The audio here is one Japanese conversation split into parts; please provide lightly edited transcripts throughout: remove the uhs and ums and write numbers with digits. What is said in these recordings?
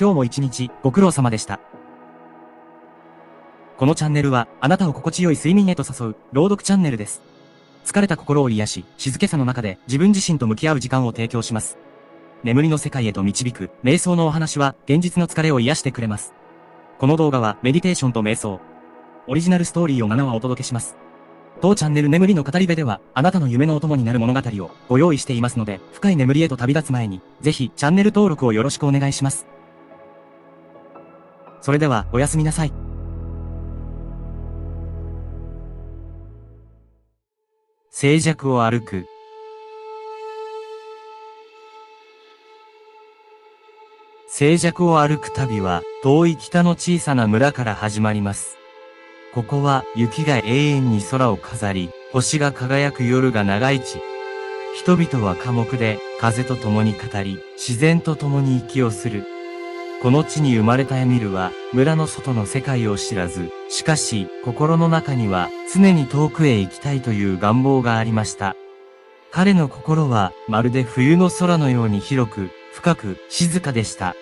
今日も一日ご苦労様でした。このチャンネルはあなたを心地よい睡眠へと誘う朗読チャンネルです。疲れた心を癒し、静けさの中で自分自身と向き合う時間を提供します。眠りの世界へと導く瞑想のお話は現実の疲れを癒してくれます。この動画はメディテーションと瞑想、オリジナルストーリーを7話お届けします。当チャンネル眠りの語り部ではあなたの夢のお供になる物語をご用意していますので、深い眠りへと旅立つ前にぜひチャンネル登録をよろしくお願いします。それではおやすみなさい。静寂を歩く。静寂を歩く旅は遠い北の小さな村から始まります。ここは雪が永遠に空を飾り、星が輝く夜が長い地。人々は寡黙で風と共に語り、自然と共に息をする。この地に生まれたエミルは村の外の世界を知らず、しかし心の中には常に遠くへ行きたいという願望がありました。彼の心はまるで冬の空のように広く、深く、静かでした。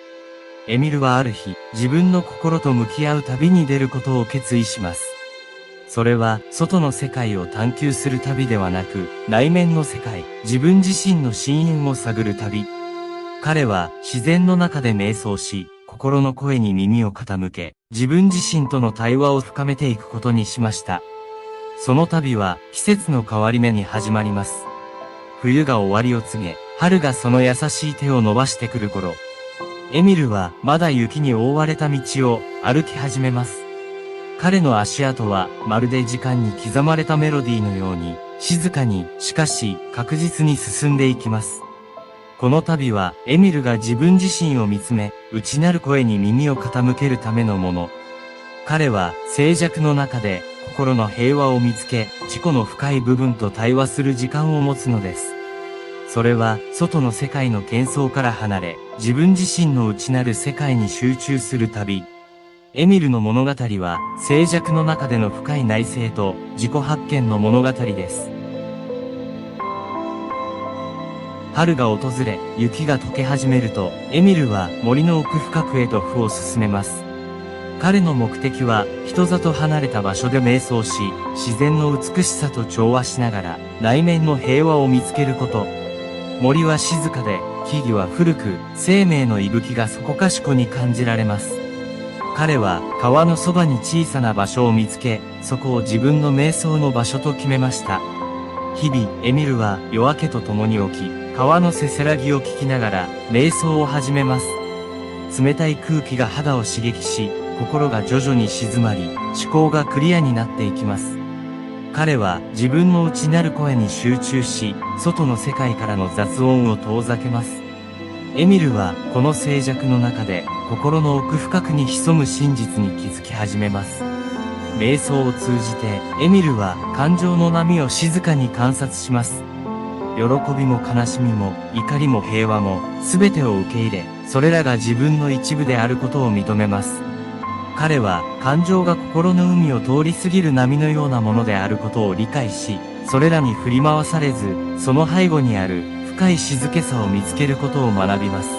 エミルはある日、自分の心と向き合う旅に出ることを決意します。それは外の世界を探求する旅ではなく、内面の世界、自分自身の深淵を探る旅。彼は自然の中で瞑想し、心の声に耳を傾け、自分自身との対話を深めていくことにしました。その旅は季節の変わり目に始まります。冬が終わりを告げ、春がその優しい手を伸ばしてくる頃、エミルはまだ雪に覆われた道を歩き始めます。彼の足跡はまるで時間に刻まれたメロディーのように、静かに、しかし確実に進んでいきます。この旅はエミルが自分自身を見つめ、内なる声に耳を傾けるためのもの。彼は静寂の中で心の平和を見つけ、自己の深い部分と対話する時間を持つのです。それは外の世界の喧騒から離れ、自分自身の内なる世界に集中する旅。エミルの物語は静寂の中での深い内省と自己発見の物語です。春が訪れ、雪が溶け始めると、エミルは森の奥深くへと歩を進めます。彼の目的は、人里離れた場所で瞑想し、自然の美しさと調和しながら、内面の平和を見つけること。森は静かで、木々は古く、生命の息吹がそこかしこに感じられます。彼は、川のそばに小さな場所を見つけ、そこを自分の瞑想の場所と決めました。日々、エミルは夜明けと共に起き、川のせせらぎを聞きながら、瞑想を始めます。冷たい空気が肌を刺激し、心が徐々に静まり、思考がクリアになっていきます。彼は自分の内なる声に集中し、外の世界からの雑音を遠ざけます。エミルはこの静寂の中で、心の奥深くに潜む真実に気づき始めます。瞑想を通じて、エミルは感情の波を静かに観察します。喜びも悲しみも、怒りも平和も、すべてを受け入れ、それらが自分の一部であることを認めます。彼は、感情が心の海を通り過ぎる波のようなものであることを理解し、それらに振り回されず、その背後にある深い静けさを見つけることを学びます。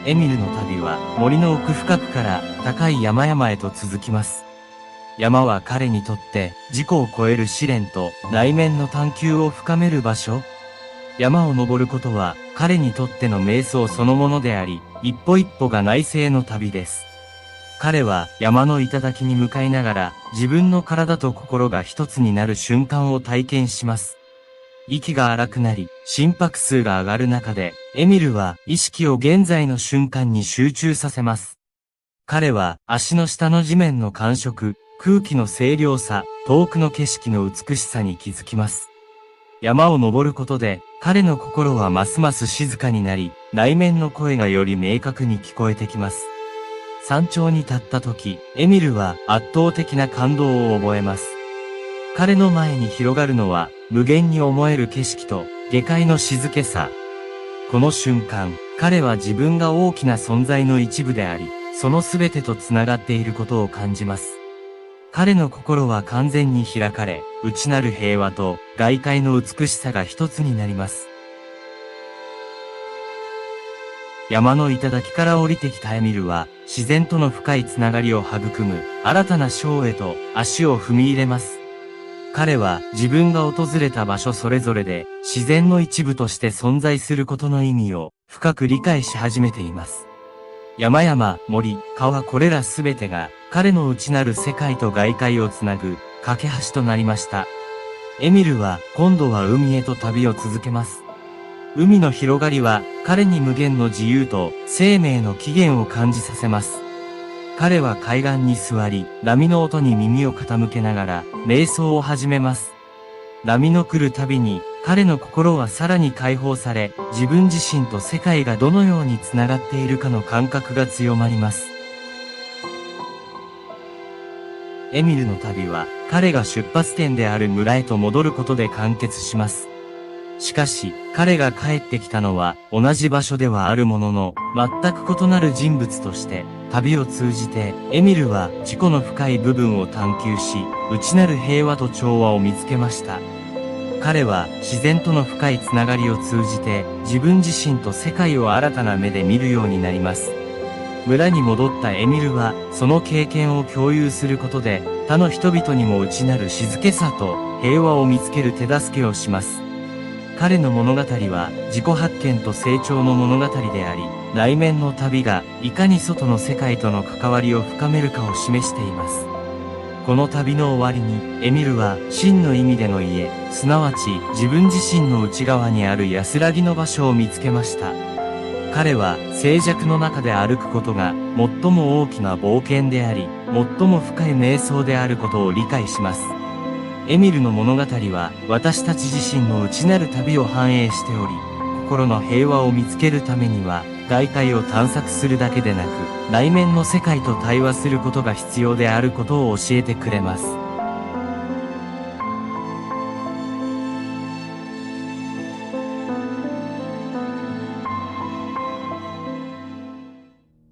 エミルの旅は、森の奥深くから高い山々へと続きます。山は彼にとって自己を超える試練と内面の探求を深める場所。山を登ることは彼にとっての瞑想そのものであり、一歩一歩が内省の旅です。彼は山の頂に向かいながら自分の体と心が一つになる瞬間を体験します。息が荒くなり、心拍数が上がる中で、エミルは意識を現在の瞬間に集中させます。彼は足の下の地面の感触、空気の清涼さ、遠くの景色の美しさに気づきます。山を登ることで、彼の心はますます静かになり、内面の声がより明確に聞こえてきます。山頂に立った時、エミルは圧倒的な感動を覚えます。彼の前に広がるのは、無限に思える景色と、下界の静けさ。この瞬間、彼は自分が大きな存在の一部であり、その全てと繋がっていることを感じます。彼の心は完全に開かれ、内なる平和と外界の美しさが一つになります。山の頂から降りてきたエミルは、自然との深いつながりを育む、新たな章へと足を踏み入れます。彼は自分が訪れた場所それぞれで、自然の一部として存在することの意味を深く理解し始めています。山々、森、川これらすべてが、彼の内なる世界と外界をつなぐ、架け橋となりました。エミルは、今度は海へと旅を続けます。海の広がりは、彼に無限の自由と生命の起源を感じさせます。彼は海岸に座り、波の音に耳を傾けながら、瞑想を始めます。波の来るたびに、彼の心はさらに解放され、自分自身と世界がどのようにつながっているかの感覚が強まります。エミルの旅は、彼が出発点である村へと戻ることで完結します。しかし、彼が帰ってきたのは、同じ場所ではあるものの、全く異なる人物として、旅を通じて、エミルは自己の深い部分を探求し、内なる平和と調和を見つけました。彼は、自然との深いつながりを通じて、自分自身と世界を新たな目で見るようになります。村に戻ったエミルは、その経験を共有することで、他の人々にも内なる静けさと平和を見つける手助けをします。彼の物語は自己発見と成長の物語であり、内面の旅がいかに外の世界との関わりを深めるかを示しています。この旅の終わりに、エミルは真の意味での家、すなわち自分自身の内側にある安らぎの場所を見つけました。彼は静寂の中で歩くことが最も大きな冒険であり、最も深い瞑想であることを理解します。エミルの物語は私たち自身の内なる旅を反映しており、心の平和を見つけるためには外界を探索するだけでなく、内面の世界と対話することが必要であることを教えてくれます。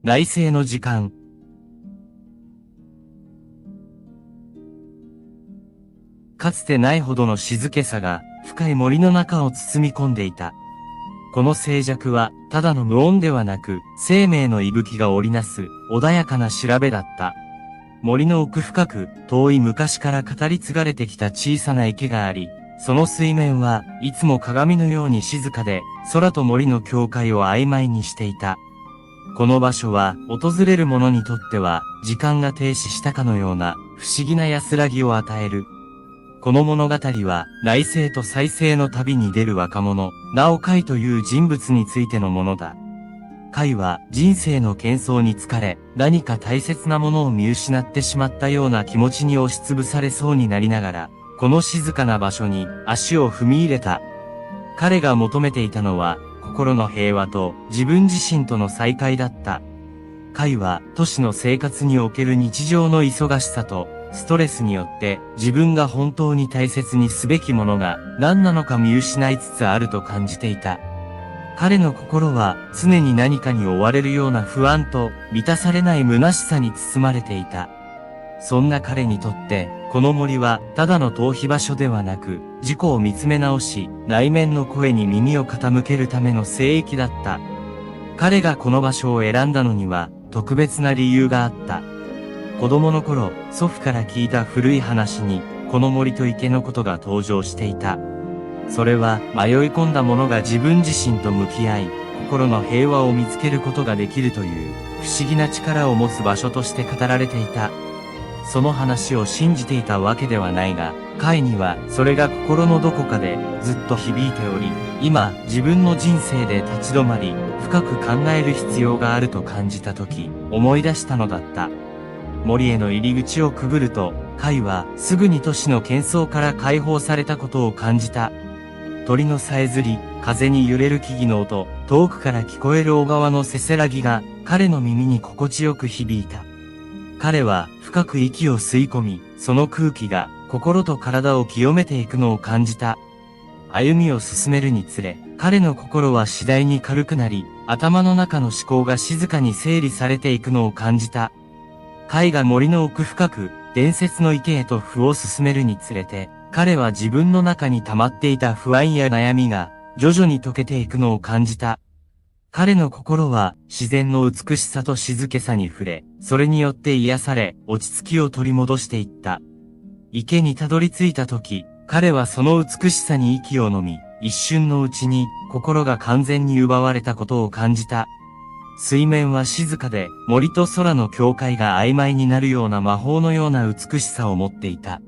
内省の時間。かつてないほどの静けさが深い森の中を包み込んでいた。この静寂はただの無音ではなく、生命の息吹が織りなす穏やかな調べだった。森の奥深く遠い昔から語り継がれてきた小さな池があり、その水面はいつも鏡のように静かで、空と森の境界を曖昧にしていた。この場所は訪れる者にとっては時間が停止したかのような不思議な安らぎを与える。この物語は内省と再生の旅に出る若者、ナオカイという人物についてのものだ。カイは人生の喧騒に疲れ、何か大切なものを見失ってしまったような気持ちに押しつぶされそうになりながら、この静かな場所に足を踏み入れた。彼が求めていたのは、心の平和と自分自身との再会だった。カイは都市の生活における日常の忙しさとストレスによって自分が本当に大切にすべきものが何なのか見失いつつあると感じていた。彼の心は常に何かに追われるような不安と満たされない虚しさに包まれていた。そんな彼にとって、この森はただの逃避場所ではなく、自己を見つめ直し、内面の声に耳を傾けるための聖域だった。彼がこの場所を選んだのには、特別な理由があった。子供の頃、祖父から聞いた古い話に、この森と池のことが登場していた。それは、迷い込んだ者が自分自身と向き合い、心の平和を見つけることができるという、不思議な力を持つ場所として語られていた。その話を信じていたわけではないが、カイにはそれが心のどこかでずっと響いており、今自分の人生で立ち止まり、深く考える必要があると感じたとき、思い出したのだった。森への入り口をくぐると、カイはすぐに都市の喧騒から解放されたことを感じた。鳥のさえずり、風に揺れる木々の音、遠くから聞こえる小川のせせらぎが彼の耳に心地よく響いた。彼は深く息を吸い込み、その空気が心と体を清めていくのを感じた。歩みを進めるにつれ、彼の心は次第に軽くなり、頭の中の思考が静かに整理されていくのを感じた。カイが森の奥深く、伝説の池へと歩を進めるにつれて、彼は自分の中に溜まっていた不安や悩みが、徐々に解けていくのを感じた。彼の心は自然の美しさと静けさに触れ、それによって癒され、落ち着きを取り戻していった。池にたどり着いた時、彼はその美しさに息を飲み、一瞬のうちに心が完全に奪われたことを感じた。水面は静かで、森と空の境界が曖昧になるような魔法のような美しさを持っていた。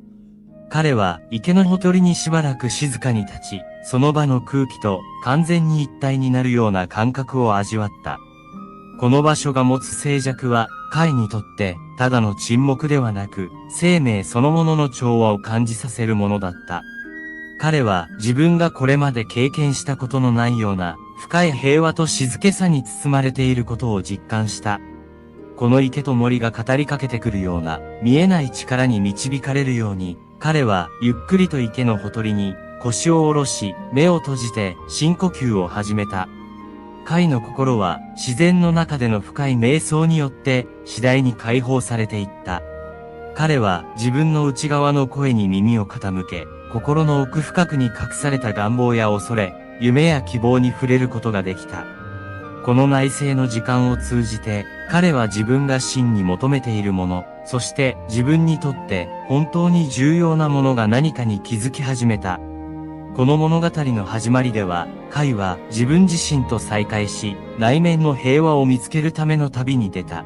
彼は池のほとりにしばらく静かに立ち、その場の空気と完全に一体になるような感覚を味わった。この場所が持つ静寂は、カイにとって、ただの沈黙ではなく、生命そのものの調和を感じさせるものだった。彼は自分がこれまで経験したことのないような、深い平和と静けさに包まれていることを実感した。この池と森が語りかけてくるような、見えない力に導かれるように、彼はゆっくりと池のほとりに腰を下ろし、目を閉じて深呼吸を始めた。カイの心は自然の中での深い瞑想によって次第に解放されていった。彼は自分の内側の声に耳を傾け、心の奥深くに隠された願望や恐れ、夢や希望に触れることができた。この内省の時間を通じて、彼は自分が真に求めているもの、そして自分にとって本当に重要なものが何かに気づき始めた。この物語の始まりでは、カイは自分自身と再会し、内面の平和を見つけるための旅に出た。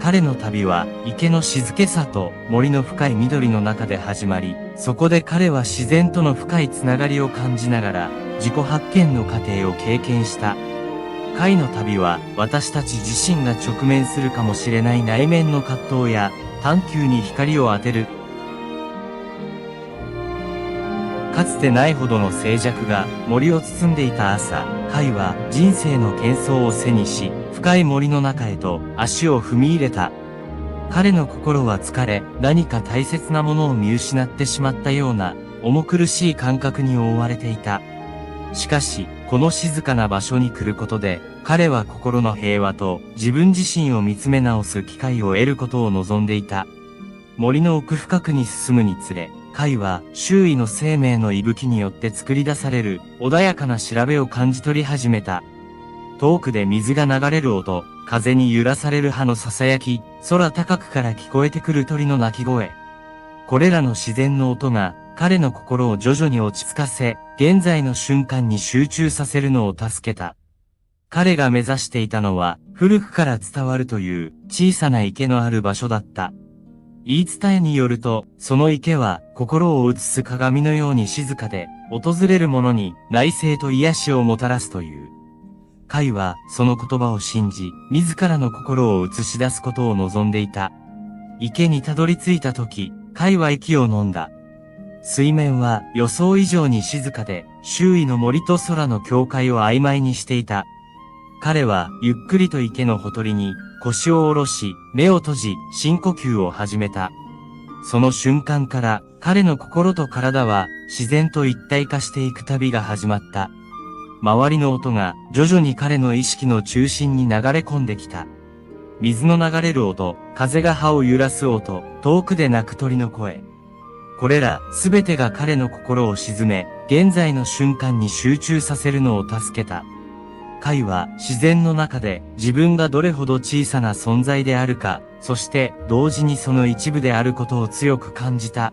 彼の旅は池の静けさと森の深い緑の中で始まり、そこで彼は自然との深いつながりを感じながら、自己発見の過程を経験した。カイの旅は私たち自身が直面するかもしれない内面の葛藤や探求に光を当てる。かつてないほどの静寂が森を包んでいた朝、カイは人生の喧騒を背にし、深い森の中へと足を踏み入れた。彼の心は疲れ、何か大切なものを見失ってしまったような重苦しい感覚に覆われていた。しかし、この静かな場所に来ることで、彼は心の平和と自分自身を見つめ直す機会を得ることを望んでいた。森の奥深くに進むにつれ、カイは周囲の生命の息吹によって作り出される穏やかな調べを感じ取り始めた。遠くで水が流れる音、風に揺らされる葉の囁き、空高くから聞こえてくる鳥の鳴き声。これらの自然の音が彼の心を徐々に落ち着かせ、現在の瞬間に集中させるのを助けた。彼が目指していたのは古くから伝わるという小さな池のある場所だった。言い伝えによると、その池は心を映す鏡のように静かで、訪れる者に内省と癒しをもたらすという。カイはその言葉を信じ、自らの心を映し出すことを望んでいた。池にたどり着いた時、カイは息を飲んだ。水面は予想以上に静かで、周囲の森と空の境界を曖昧にしていた。彼はゆっくりと池のほとりに腰を下ろし、目を閉じ、深呼吸を始めた。その瞬間から彼の心と体は自然と一体化していく旅が始まった。周りの音が徐々に彼の意識の中心に流れ込んできた。水の流れる音、風が葉を揺らす音、遠くで鳴く鳥の声。これらすべてが彼の心を鎮め、現在の瞬間に集中させるのを助けた。カイは自然の中で自分がどれほど小さな存在であるか、そして同時にその一部であることを強く感じた。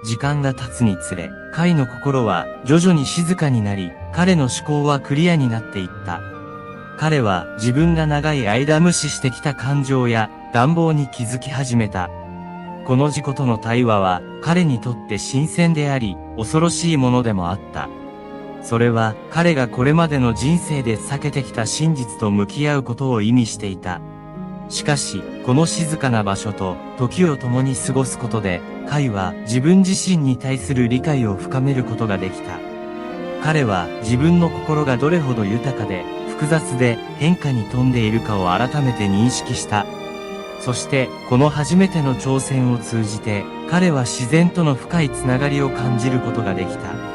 時間が経つにつれ、カイの心は徐々に静かになり、彼の思考はクリアになっていった。彼は自分が長い間無視してきた感情や願望に気づき始めた。この自己との対話は彼にとって新鮮であり、恐ろしいものでもあった。それは彼がこれまでの人生で避けてきた真実と向き合うことを意味していた。しかし、この静かな場所と時を共に過ごすことで、カイは自分自身に対する理解を深めることができた。彼は自分の心がどれほど豊かで複雑で変化に富んでいるかを改めて認識した。そして、この初めての挑戦を通じて、彼は自然との深いつながりを感じることができた。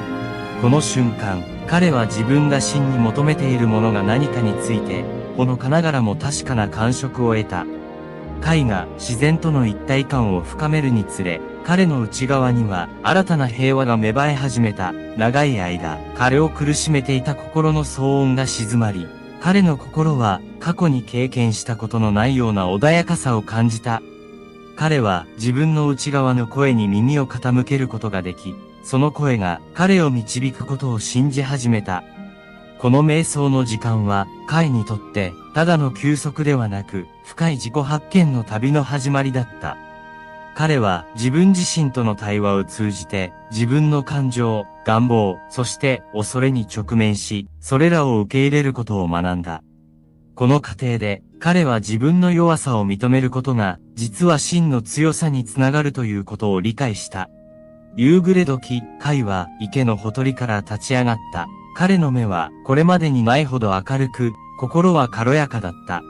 この瞬間、彼は自分が真に求めているものが何かについて、ほのかながらも確かな感触を得た。カイが自然との一体感を深めるにつれ、彼の内側には新たな平和が芽生え始めた。長い間、彼を苦しめていた心の騒音が静まり、彼の心は過去に経験したことのないような穏やかさを感じた。彼は自分の内側の声に耳を傾けることができ、その声が彼を導くことを信じ始めた。この瞑想の時間は、カイにとって、ただの休息ではなく、深い自己発見の旅の始まりだった。彼は自分自身との対話を通じて、自分の感情、願望、そして恐れに直面し、それらを受け入れることを学んだ。この過程で、彼は自分の弱さを認めることが、実は真の強さにつながるということを理解した。夕暮れ時、カイは池のほとりから立ち上がった。彼の目はこれまでにないほど明るく、心は軽やかだった。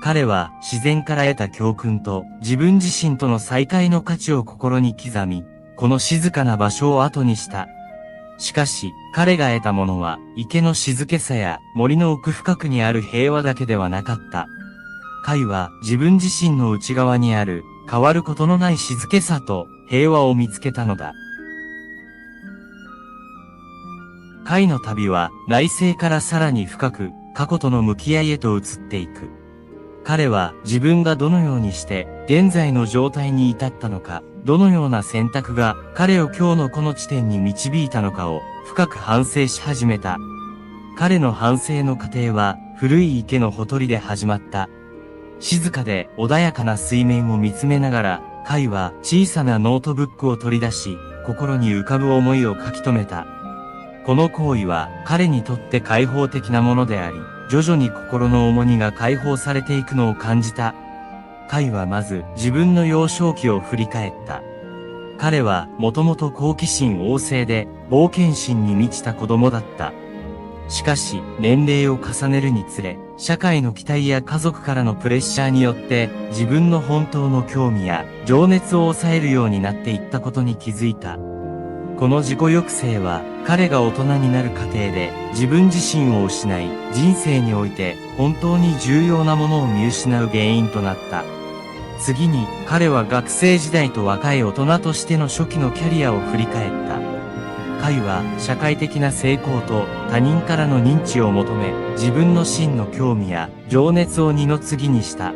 彼は自然から得た教訓と自分自身との再会の価値を心に刻み、この静かな場所を後にした。しかし、彼が得たものは池の静けさや森の奥深くにある平和だけではなかった。カイは自分自身の内側にある変わることのない静けさと平和を見つけたのだ。カイの旅は内省からさらに深く過去との向き合いへと移っていく。彼は自分がどのようにして現在の状態に至ったのか、どのような選択が彼を今日のこの地点に導いたのかを深く反省し始めた。彼の反省の過程は古い池のほとりで始まった。静かで穏やかな水面を見つめながら、カイは小さなノートブックを取り出し、心に浮かぶ思いを書き留めた。この行為は彼にとって開放的なものであり、徐々に心の重荷が解放されていくのを感じた。カイはまず自分の幼少期を振り返った。彼はもともと好奇心旺盛で冒険心に満ちた子供だった。しかし年齢を重ねるにつれ、社会の期待や家族からのプレッシャーによって自分の本当の興味や情熱を抑えるようになっていったことに気づいた。この自己抑制は彼が大人になる過程で自分自身を失い、人生において本当に重要なものを見失う原因となった。次に彼は学生時代と若い大人としての初期のキャリアを振り返った。カイは社会的な成功と他人からの認知を求め、自分の真の興味や情熱を二の次にした。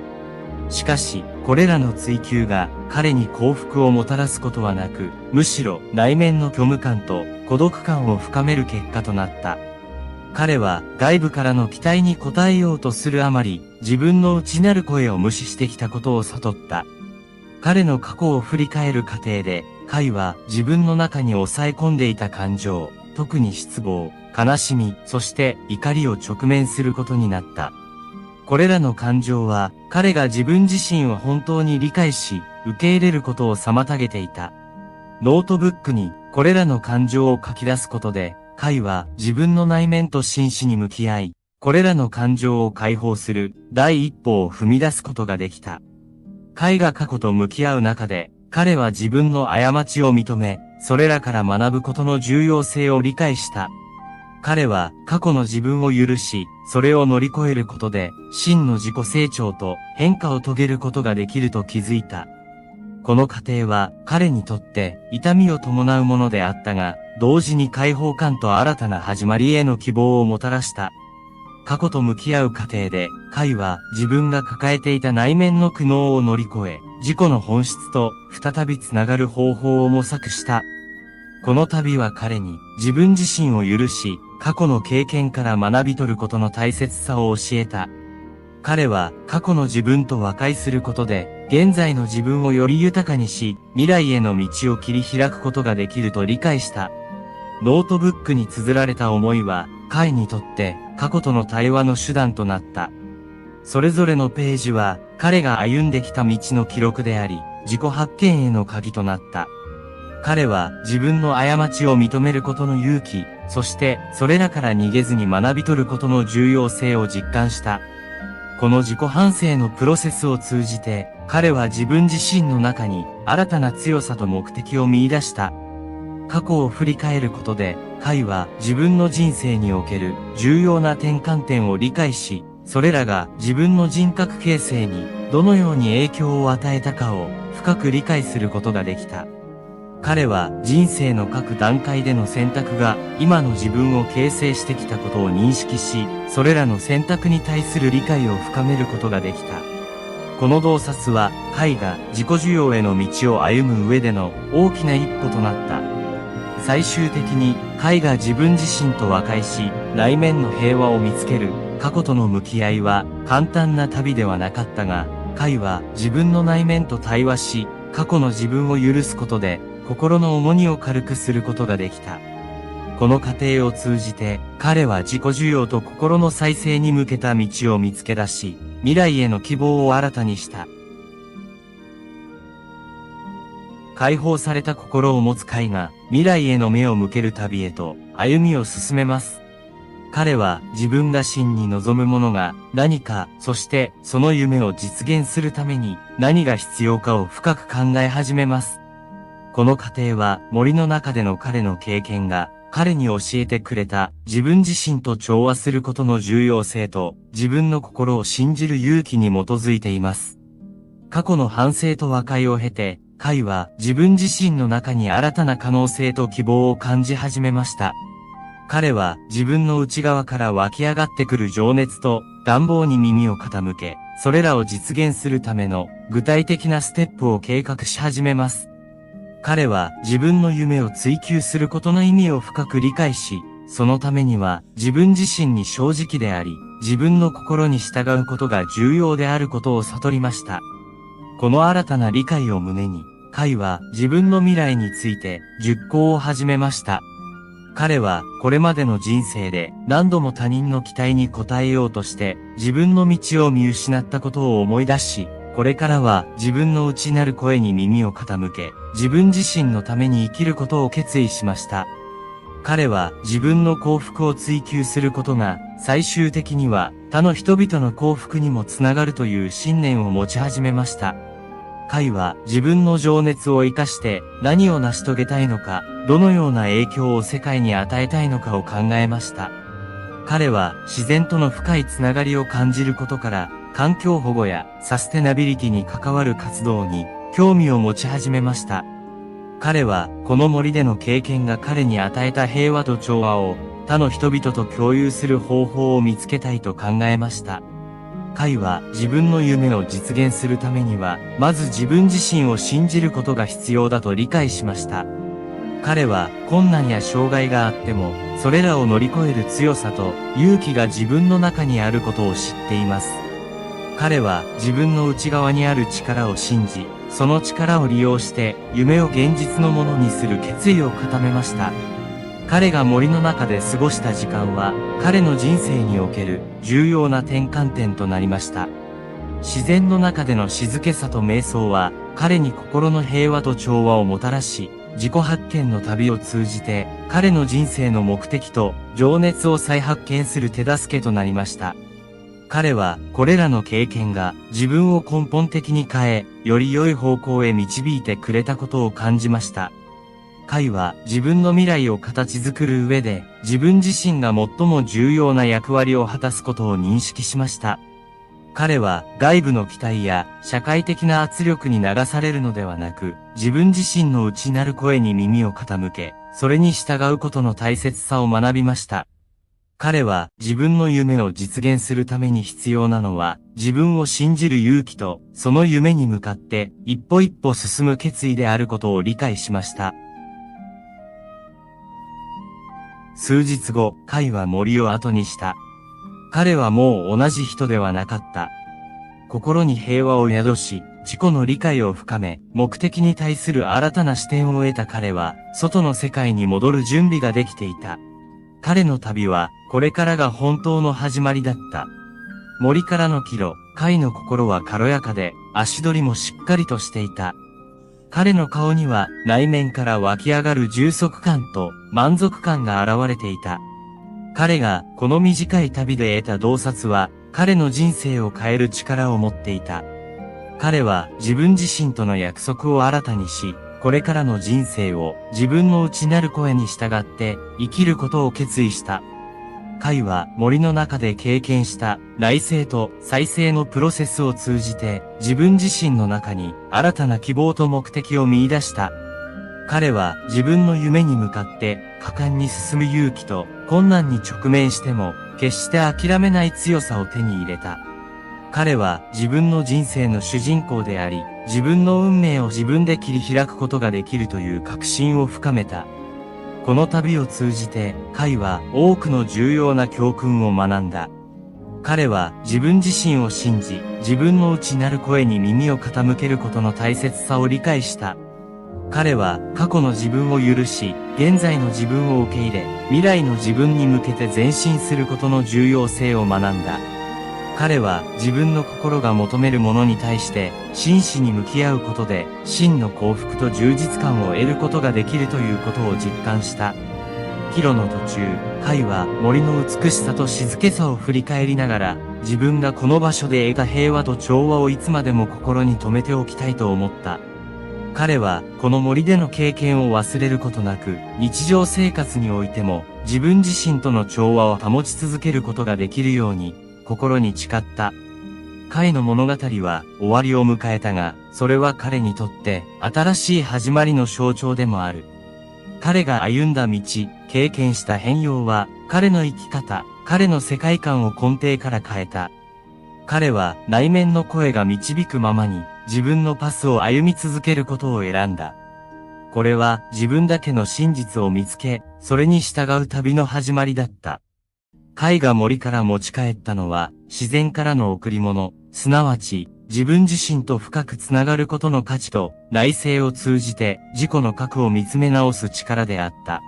しかし、これらの追求が彼に幸福をもたらすことはなく、むしろ内面の虚無感と孤独感を深める結果となった。彼は外部からの期待に応えようとするあまり、自分の内なる声を無視してきたことを悟った。彼の過去を振り返る過程で、カイは自分の中に抑え込んでいた感情、特に失望、悲しみ、そして怒りを直面することになった。これらの感情は、彼が自分自身を本当に理解し、受け入れることを妨げていた。ノートブックに、これらの感情を書き出すことで、カイは自分の内面と真摯に向き合い、これらの感情を解放する第一歩を踏み出すことができた。カイが過去と向き合う中で、彼は自分の過ちを認め、それらから学ぶことの重要性を理解した。彼は過去の自分を許し、それを乗り越えることで、真の自己成長と変化を遂げることができると気づいた。この過程は彼にとって痛みを伴うものであったが、同時に解放感と新たな始まりへの希望をもたらした。過去と向き合う過程で、カイは自分が抱えていた内面の苦悩を乗り越え、自己の本質と再びつながる方法を模索した。この旅は彼に自分自身を許し、過去の経験から学び取ることの大切さを教えた。彼は過去の自分と和解することで、現在の自分をより豊かにし、未来への道を切り開くことができると理解した。ノートブックに綴られた思いは、カイにとって過去との対話の手段となった。それぞれのページは、彼が歩んできた道の記録であり、自己発見への鍵となった。彼は自分の過ちを認めることの勇気、そしてそれらから逃げずに学び取ることの重要性を実感した。この自己反省のプロセスを通じて、彼は自分自身の中に新たな強さと目的を見出した。過去を振り返ることで、カイは自分の人生における重要な転換点を理解し、それらが自分の人格形成にどのように影響を与えたかを深く理解することができた。彼は人生の各段階での選択が今の自分を形成してきたことを認識し、それらの選択に対する理解を深めることができた。この洞察は、彼が自己需要への道を歩む上での大きな一歩となった。最終的に、彼が自分自身と和解し、内面の平和を見つける、過去との向き合いは簡単な旅ではなかったが、彼は自分の内面と対話し、過去の自分を許すことで、心の重荷を軽くすることができた。この過程を通じて、彼は自己需要と心の再生に向けた道を見つけ出し、未来への希望を新たにした。解放された心を持つ彼が、未来への目を向ける旅へと、歩みを進めます。彼は自分が真に望むものが何か、そしてその夢を実現するために何が必要かを深く考え始めます。この過程は森の中での彼の経験が彼に教えてくれた自分自身と調和することの重要性と自分の心を信じる勇気に基づいています。過去の反省と和解を経て、彼は自分自身の中に新たな可能性と希望を感じ始めました。彼は自分の内側から湧き上がってくる情熱と願望に耳を傾け、それらを実現するための具体的なステップを計画し始めます。彼は自分の夢を追求することの意味を深く理解し、そのためには自分自身に正直であり、自分の心に従うことが重要であることを悟りました。この新たな理解を胸に、彼は自分の未来について熟考を始めました。彼はこれまでの人生で何度も他人の期待に応えようとして自分の道を見失ったことを思い出し、これからは自分の内なる声に耳を傾け、自分自身のために生きることを決意しました。彼は自分の幸福を追求することが最終的には他の人々の幸福にもつながるという信念を持ち始めました。彼は自分の情熱を生かして何を成し遂げたいのか、どのような影響を世界に与えたいのかを考えました。彼は自然との深いつながりを感じることから、環境保護やサステナビリティに関わる活動に興味を持ち始めました。彼はこの森での経験が彼に与えた平和と調和を他の人々と共有する方法を見つけたいと考えました。彼は自分の夢を実現するためには、まず自分自身を信じることが必要だと理解しました。彼は困難や障害があっても、それらを乗り越える強さと勇気が自分の中にあることを知っています。彼は自分の内側にある力を信じ、その力を利用して夢を現実のものにする決意を固めました。彼が森の中で過ごした時間は、彼の人生における重要な転換点となりました。自然の中での静けさと瞑想は、彼に心の平和と調和をもたらし、自己発見の旅を通じて、彼の人生の目的と情熱を再発見する手助けとなりました。彼は、これらの経験が自分を根本的に変え、より良い方向へ導いてくれたことを感じました。彼は自分の未来を形作る上で自分自身が最も重要な役割を果たすことを認識しました。彼は外部の期待や社会的な圧力に流されるのではなく、自分自身の内なる声に耳を傾け、それに従うことの大切さを学びました。彼は自分の夢を実現するために必要なのは、自分を信じる勇気と、その夢に向かって一歩一歩進む決意であることを理解しました。数日後、彼は森を後にした。彼はもう同じ人ではなかった。心に平和を宿し、自己の理解を深め、目的に対する新たな視点を得た彼は、外の世界に戻る準備ができていた。彼の旅は、これからが本当の始まりだった。森からの帰路、彼の心は軽やかで、足取りもしっかりとしていた。彼の顔には内面から湧き上がる充足感と満足感が現れていた。彼がこの短い旅で得た洞察は彼の人生を変える力を持っていた。彼は自分自身との約束を新たにし、これからの人生を自分の内なる声に従って生きることを決意した。彼は森の中で経験した内省と再生のプロセスを通じて自分自身の中に新たな希望と目的を見出した。彼は自分の夢に向かって果敢に進む勇気と困難に直面しても決して諦めない強さを手に入れた。彼は自分の人生の主人公であり、自分の運命を自分で切り開くことができるという確信を深めた。この旅を通じて、カイは多くの重要な教訓を学んだ。彼は自分自身を信じ、自分の内なる声に耳を傾けることの大切さを理解した。彼は過去の自分を許し、現在の自分を受け入れ、未来の自分に向けて前進することの重要性を学んだ。彼は自分の心が求めるものに対して真摯に向き合うことで真の幸福と充実感を得ることができるということを実感した。帰路の途中、カイは森の美しさと静けさを振り返りながら、自分がこの場所で得た平和と調和をいつまでも心に留めておきたいと思った。彼はこの森での経験を忘れることなく、日常生活においても自分自身との調和を保ち続けることができるように心に誓った。カイの物語は終わりを迎えたが、それは彼にとって新しい始まりの象徴でもある。彼が歩んだ道、経験した変容は、彼の生き方、彼の世界観を根底から変えた。彼は内面の声が導くままに、自分のパスを歩み続けることを選んだ。これは自分だけの真実を見つけ、それに従う旅の始まりだった。カイが森から持ち帰ったのは、自然からの贈り物、すなわち、自分自身と深くつながることの価値と、内省を通じて自己の核を見つめ直す力であった。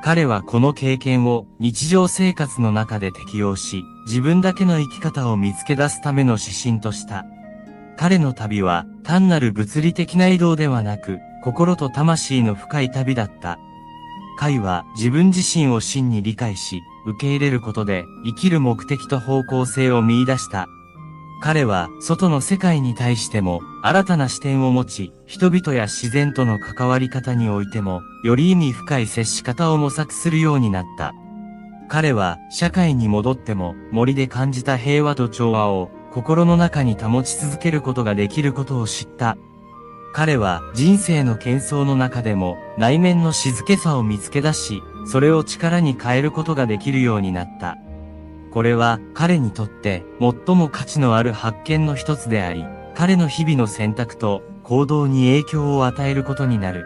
彼はこの経験を日常生活の中で適用し、自分だけの生き方を見つけ出すための指針とした。彼の旅は単なる物理的な移動ではなく、心と魂の深い旅だった。カイは自分自身を真に理解し、受け入れることで生きる目的と方向性を見出した。彼は外の世界に対しても新たな視点を持ち、人々や自然との関わり方においても、より意味深い接し方を模索するようになった。彼は社会に戻っても森で感じた平和と調和を心の中に保ち続けることができることを知った。彼は人生の喧騒の中でも内面の静けさを見つけ出し、それを力に変えることができるようになった。これは彼にとって最も価値のある発見の一つであり、彼の日々の選択と行動に影響を与えることになる。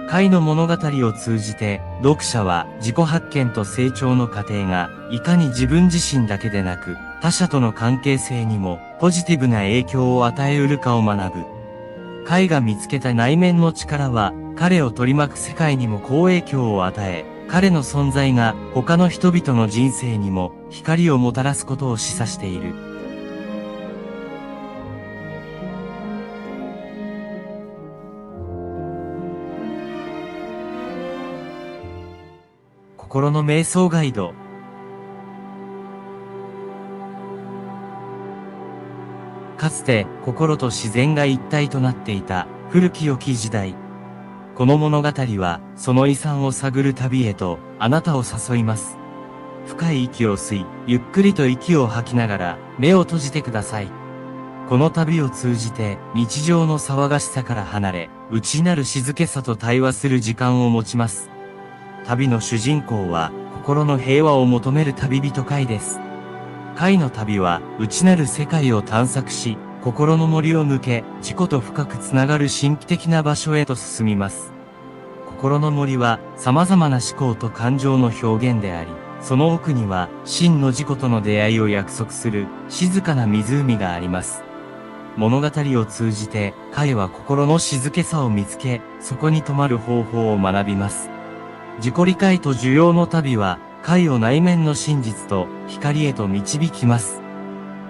カイの物語を通じて、読者は自己発見と成長の過程が、いかに自分自身だけでなく、他者との関係性にもポジティブな影響を与えうるかを学ぶ。カイが見つけた内面の力は、彼を取り巻く世界にも好影響を与え、彼の存在が他の人々の人生にも光をもたらすことを示唆している。心の瞑想ガイド。かつて心と自然が一体となっていた古き良き時代。この物語はその遺産を探る旅へとあなたを誘います。深い息を吸い、ゆっくりと息を吐きながら目を閉じてください。この旅を通じて日常の騒がしさから離れ、内なる静けさと対話する時間を持ちます。旅の主人公は心の平和を求める旅人カイです。カイの旅は内なる世界を探索し、心の森を抜け、自己と深くつながる神秘的な場所へと進みます。心の森は様々な思考と感情の表現であり、その奥には真の自己との出会いを約束する静かな湖があります。物語を通じて、カイは心の静けさを見つけ、そこに止まる方法を学びます。自己理解と受容の旅は、カイを内面の真実と光へと導きます。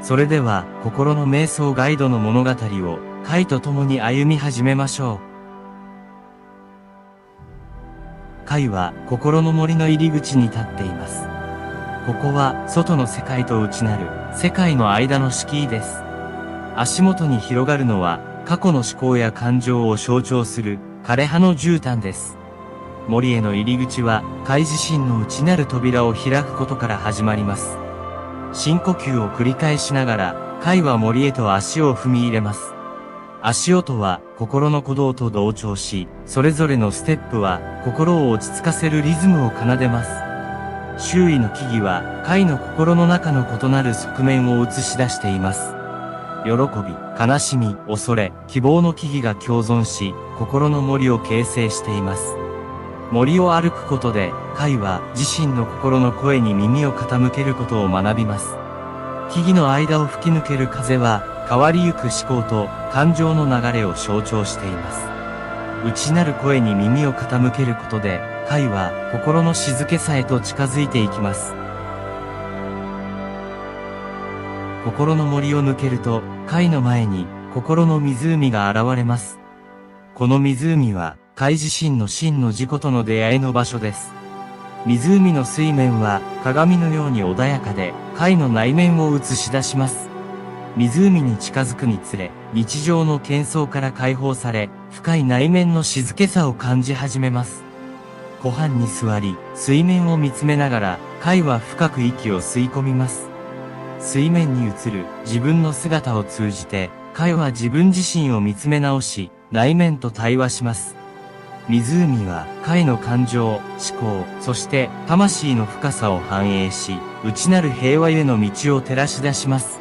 それでは、心の瞑想ガイドの物語を、カイと共に歩み始めましょう。カイは、心の森の入り口に立っています。ここは、外の世界と内なる、世界の間の敷居です。足元に広がるのは、過去の思考や感情を象徴する、枯葉の絨毯です。森への入り口は、カイ自身の内なる扉を開くことから始まります。深呼吸を繰り返しながら、カイは森へと足を踏み入れます。足音は心の鼓動と同調し、それぞれのステップは心を落ち着かせるリズムを奏でます。周囲の木々はカイの心の中の異なる側面を映し出しています。喜び、悲しみ、恐れ、希望の木々が共存し、心の森を形成しています。森を歩くことで、カイは自身の心の声に耳を傾けることを学びます。木々の間を吹き抜ける風は、変わりゆく思考と感情の流れを象徴しています。内なる声に耳を傾けることで、カイは心の静けさへと近づいていきます。心の森を抜けると、カイの前に心の湖が現れます。この湖は、カイ自身の真の自己との出会いの場所です。湖の水面は鏡のように穏やかで、カイの内面を映し出します。湖に近づくにつれ、日常の喧騒から解放され、深い内面の静けさを感じ始めます。湖畔に座り、水面を見つめながら、カイは深く息を吸い込みます。水面に映る自分の姿を通じて、カイは自分自身を見つめ直し、内面と対話します。湖は、カイの感情、思考、そして魂の深さを反映し、内なる平和への道を照らし出します。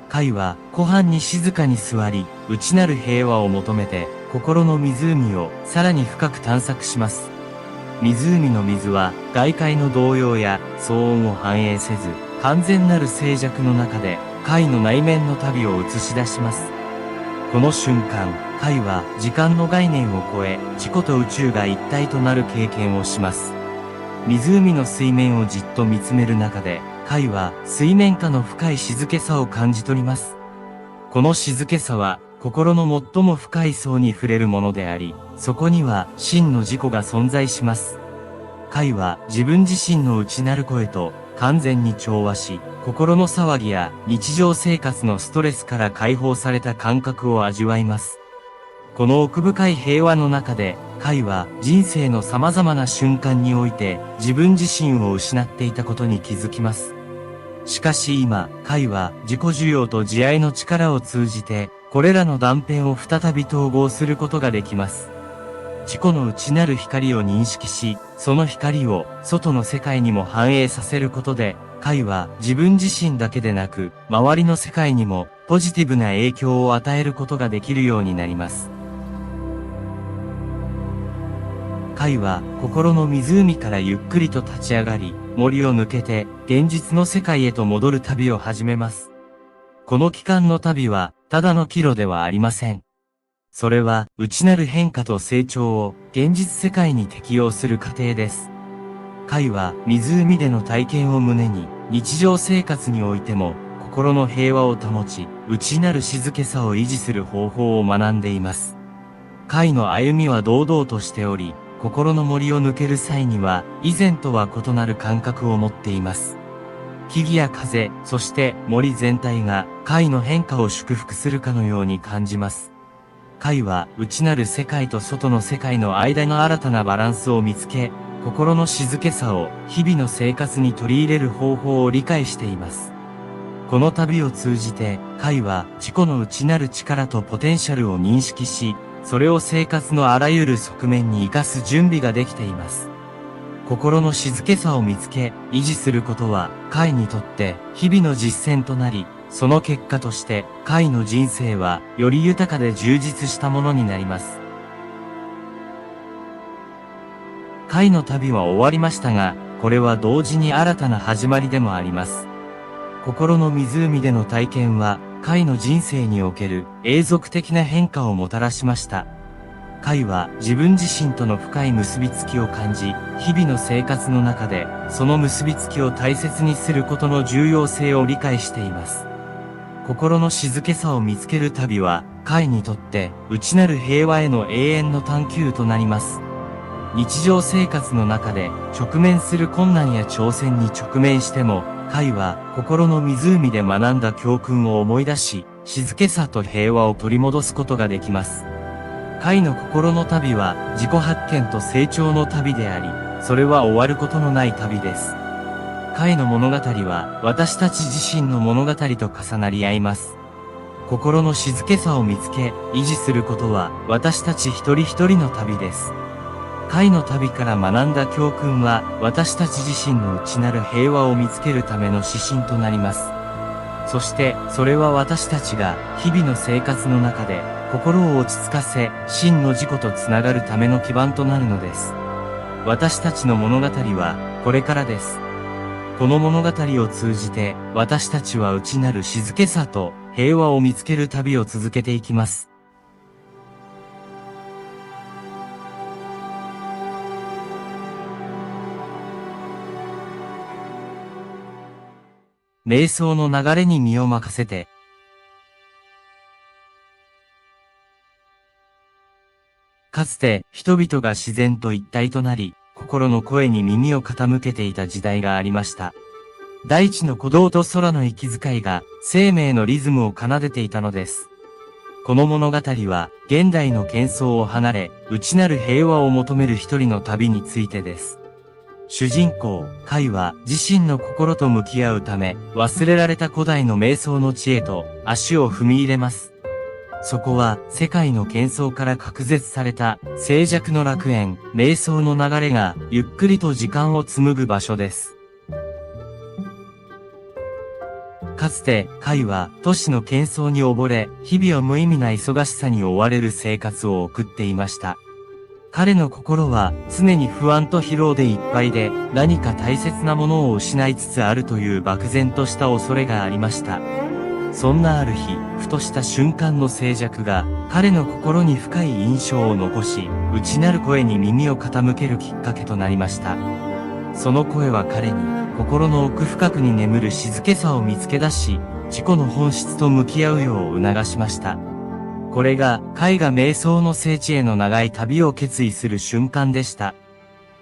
カイは、湖畔に静かに座り、内なる平和を求めて、心の湖をさらに深く探索します。湖の水は、外界の動揺や騒音を反映せず、完全なる静寂の中で、カイの内面の旅を映し出します。この瞬間、カイは時間の概念を超え、自己と宇宙が一体となる経験をします。湖の水面をじっと見つめる中で、カイは水面下の深い静けさを感じ取ります。この静けさは、心の最も深い層に触れるものであり、そこには真の自己が存在します。カイは自分自身の内なる声と完全に調和し、心の騒ぎや日常生活のストレスから解放された感覚を味わいます。この奥深い平和の中で、カイは人生の様々な瞬間において自分自身を失っていたことに気づきます。しかし今、カイは自己受容と慈愛の力を通じて、これらの断片を再び統合することができます。自己の内なる光を認識し、その光を外の世界にも反映させることで、カイは自分自身だけでなく、周りの世界にもポジティブな影響を与えることができるようになります。カイは心の湖からゆっくりと立ち上がり、森を抜けて現実の世界へと戻る旅を始めます。この期間の旅はただの帰路ではありません。それは内なる変化と成長を現実世界に適用する過程です。カイは湖での体験を胸に日常生活においても心の平和を保ち、内なる静けさを維持する方法を学んでいます。カイの歩みは堂々としており、心の森を抜ける際には以前とは異なる感覚を持っています。木々や風、そして森全体がカイの変化を祝福するかのように感じます。カイは内なる世界と外の世界の間の新たなバランスを見つけ、心の静けさを日々の生活に取り入れる方法を理解しています。この旅を通じて、カイは自己の内なる力とポテンシャルを認識し、それを生活のあらゆる側面に活かす準備ができています。心の静けさを見つけ、維持することは、カイにとって日々の実践となり、その結果として、カイの人生は、より豊かで充実したものになります。カイの旅は終わりましたが、これは同時に新たな始まりでもあります。心の湖での体験は、カイの人生における永続的な変化をもたらしました。カイは自分自身との深い結びつきを感じ、日々の生活の中で、その結びつきを大切にすることの重要性を理解しています。心の静けさを見つける旅は、カイにとって内なる平和への永遠の探求となります。日常生活の中で直面する困難や挑戦に直面しても、カイは心の湖で学んだ教訓を思い出し、静けさと平和を取り戻すことができます。カイの心の旅は自己発見と成長の旅であり、それは終わることのない旅です。カイの物語は私たち自身の物語と重なり合います。心の静けさを見つけ、維持することは、私たち一人一人の旅です。海の旅から学んだ教訓は、私たち自身の内なる平和を見つけるための指針となります。そして、それは私たちが、日々の生活の中で、心を落ち着かせ、真の自己とつながるための基盤となるのです。私たちの物語は、これからです。この物語を通じて、私たちは内なる静けさと平和を見つける旅を続けていきます。瞑想の流れに身を任せて。かつて人々が自然と一体となり、心の声に耳を傾けていた時代がありました。大地の鼓動と空の息遣いが生命のリズムを奏でていたのです。この物語は現代の喧騒を離れ、内なる平和を求める一人の旅についてです。主人公、カイは自身の心と向き合うため、忘れられた古代の瞑想の地へと足を踏み入れます。そこは世界の喧騒から隔絶された静寂の楽園、瞑想の流れがゆっくりと時間を紡ぐ場所です。かつて、カイは都市の喧騒に溺れ、日々を無意味な忙しさに追われる生活を送っていました。彼の心は常に不安と疲労でいっぱいで、何か大切なものを失いつつあるという漠然とした恐れがありました。そんなある日、ふとした瞬間の静寂が、彼の心に深い印象を残し、内なる声に耳を傾けるきっかけとなりました。その声は彼に、心の奥深くに眠る静けさを見つけ出し、自己の本質と向き合うよう促しました。これが、カイが瞑想の聖地への長い旅を決意する瞬間でした。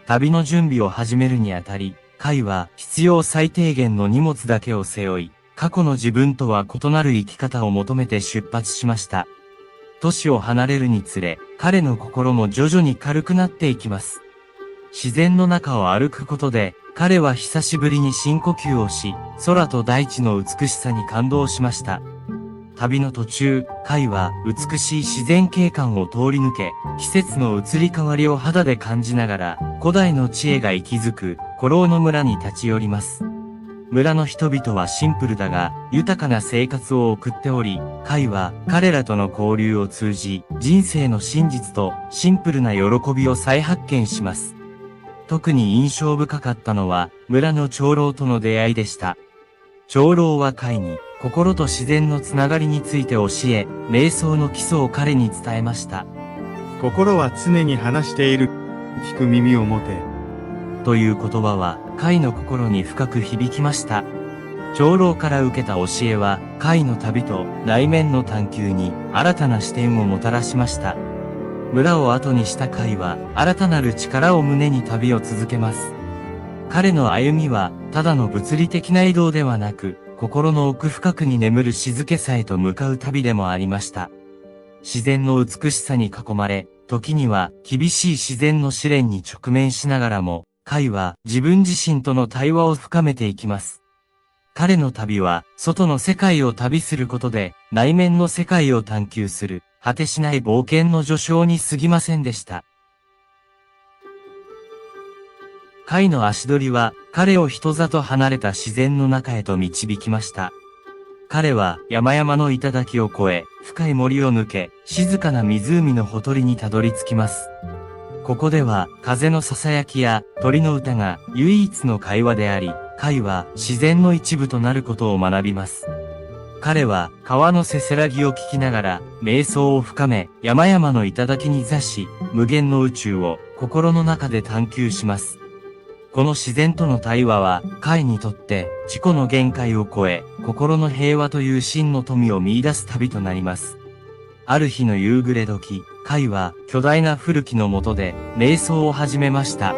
旅の準備を始めるにあたり、カイは必要最低限の荷物だけを背負い、過去の自分とは異なる生き方を求めて出発しました。都市を離れるにつれ、彼の心も徐々に軽くなっていきます。自然の中を歩くことで、彼は久しぶりに深呼吸をし、空と大地の美しさに感動しました。旅の途中、カイは美しい自然景観を通り抜け、季節の移り変わりを肌で感じながら、古代の知恵が息づく古老の村に立ち寄ります。村の人々はシンプルだが、豊かな生活を送っており、カイは彼らとの交流を通じ、人生の真実とシンプルな喜びを再発見します。特に印象深かったのは、村の長老との出会いでした。長老はカイに、心と自然のつながりについて教え、瞑想の基礎を彼に伝えました。心は常に話している。聞く耳を持て。という言葉は、カイの心に深く響きました。長老から受けた教えは、カイの旅と内面の探求に新たな視点をもたらしました。村を後にしたカイは、新たなる力を胸に旅を続けます。彼の歩みは、ただの物理的な移動ではなく、心の奥深くに眠る静けさへと向かう旅でもありました。自然の美しさに囲まれ、時には厳しい自然の試練に直面しながらも、カイは自分自身との対話を深めていきます。彼の旅は、外の世界を旅することで、内面の世界を探求する、果てしない冒険の序章に過ぎませんでした。カイの足取りは、彼を人里離れた自然の中へと導きました。彼は山々の頂を越え、深い森を抜け、静かな湖のほとりにたどり着きます。ここでは、風の囁きや鳥の歌が唯一の会話であり、カイは自然の一部となることを学びます。彼は川のせせらぎを聞きながら、瞑想を深め、山々の頂に座し、無限の宇宙を心の中で探求します。この自然との対話は、カイにとって自己の限界を超え、心の平和という真の富を見出す旅となります。ある日の夕暮れ時、カイは巨大な古木の下で瞑想を始めました。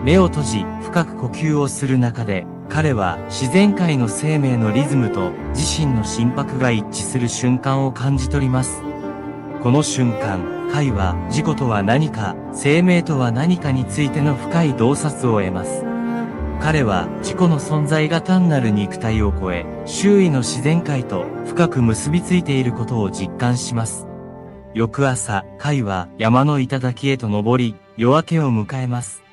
目を閉じ、深く呼吸をする中で、彼は自然界の生命のリズムと自身の心拍が一致する瞬間を感じ取ります。この瞬間、カイは自己とは何か、生命とは何かについての深い洞察を得ます。彼は自己の存在が単なる肉体を超え、周囲の自然界と深く結びついていることを実感します。翌朝、カイは山の頂へと登り、夜明けを迎えます。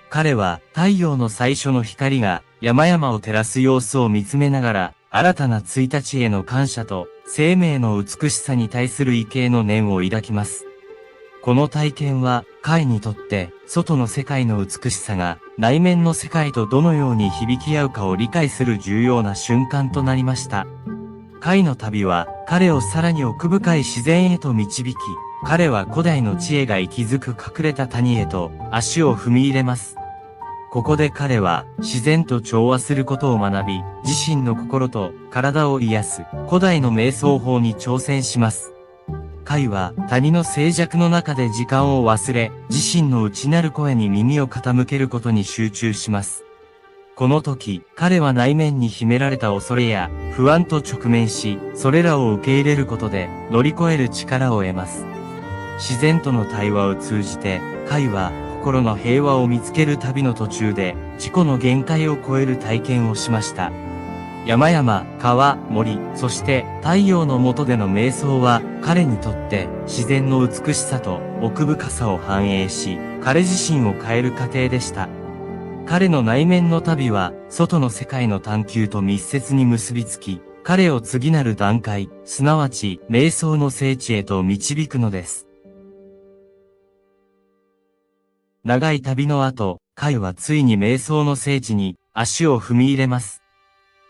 彼は太陽の最初の光が山々を照らす様子を見つめながら、新たな1日への感謝と生命の美しさに対する畏敬の念を抱きます。この体験は、カイにとって、外の世界の美しさが、内面の世界とどのように響き合うかを理解する重要な瞬間となりました。カイの旅は、彼をさらに奥深い自然へと導き、彼は古代の知恵が息づく隠れた谷へと、足を踏み入れます。ここで彼は、自然と調和することを学び、自身の心と体を癒す、古代の瞑想法に挑戦します。カイは谷の静寂の中で時間を忘れ、自身の内なる声に耳を傾けることに集中します。この時、彼は内面に秘められた恐れや不安と直面し、それらを受け入れることで乗り越える力を得ます。自然との対話を通じて、カイは心の平和を見つける旅の途中で、自己の限界を超える体験をしました。山々、川、森、そして太陽の下での瞑想は彼にとって自然の美しさと奥深さを反映し、彼自身を変える過程でした。彼の内面の旅は外の世界の探求と密接に結びつき、彼を次なる段階、すなわち瞑想の聖地へと導くのです。長い旅の後、カイはついに瞑想の聖地に足を踏み入れます。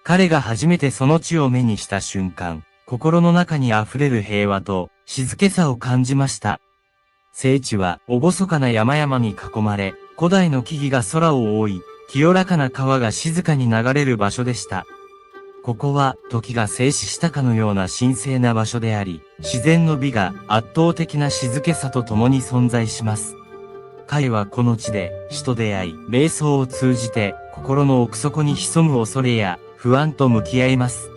彼が初めてその地を目にした瞬間、心の中に溢れる平和と静けさを感じました。聖地は厳かな山々に囲まれ、古代の木々が空を覆い、清らかな川が静かに流れる場所でした。ここは時が静止したかのような神聖な場所であり、自然の美が圧倒的な静けさと共に存在します。カイはこの地で死と出会い、瞑想を通じて心の奥底に潜む恐れや不安と向き合います。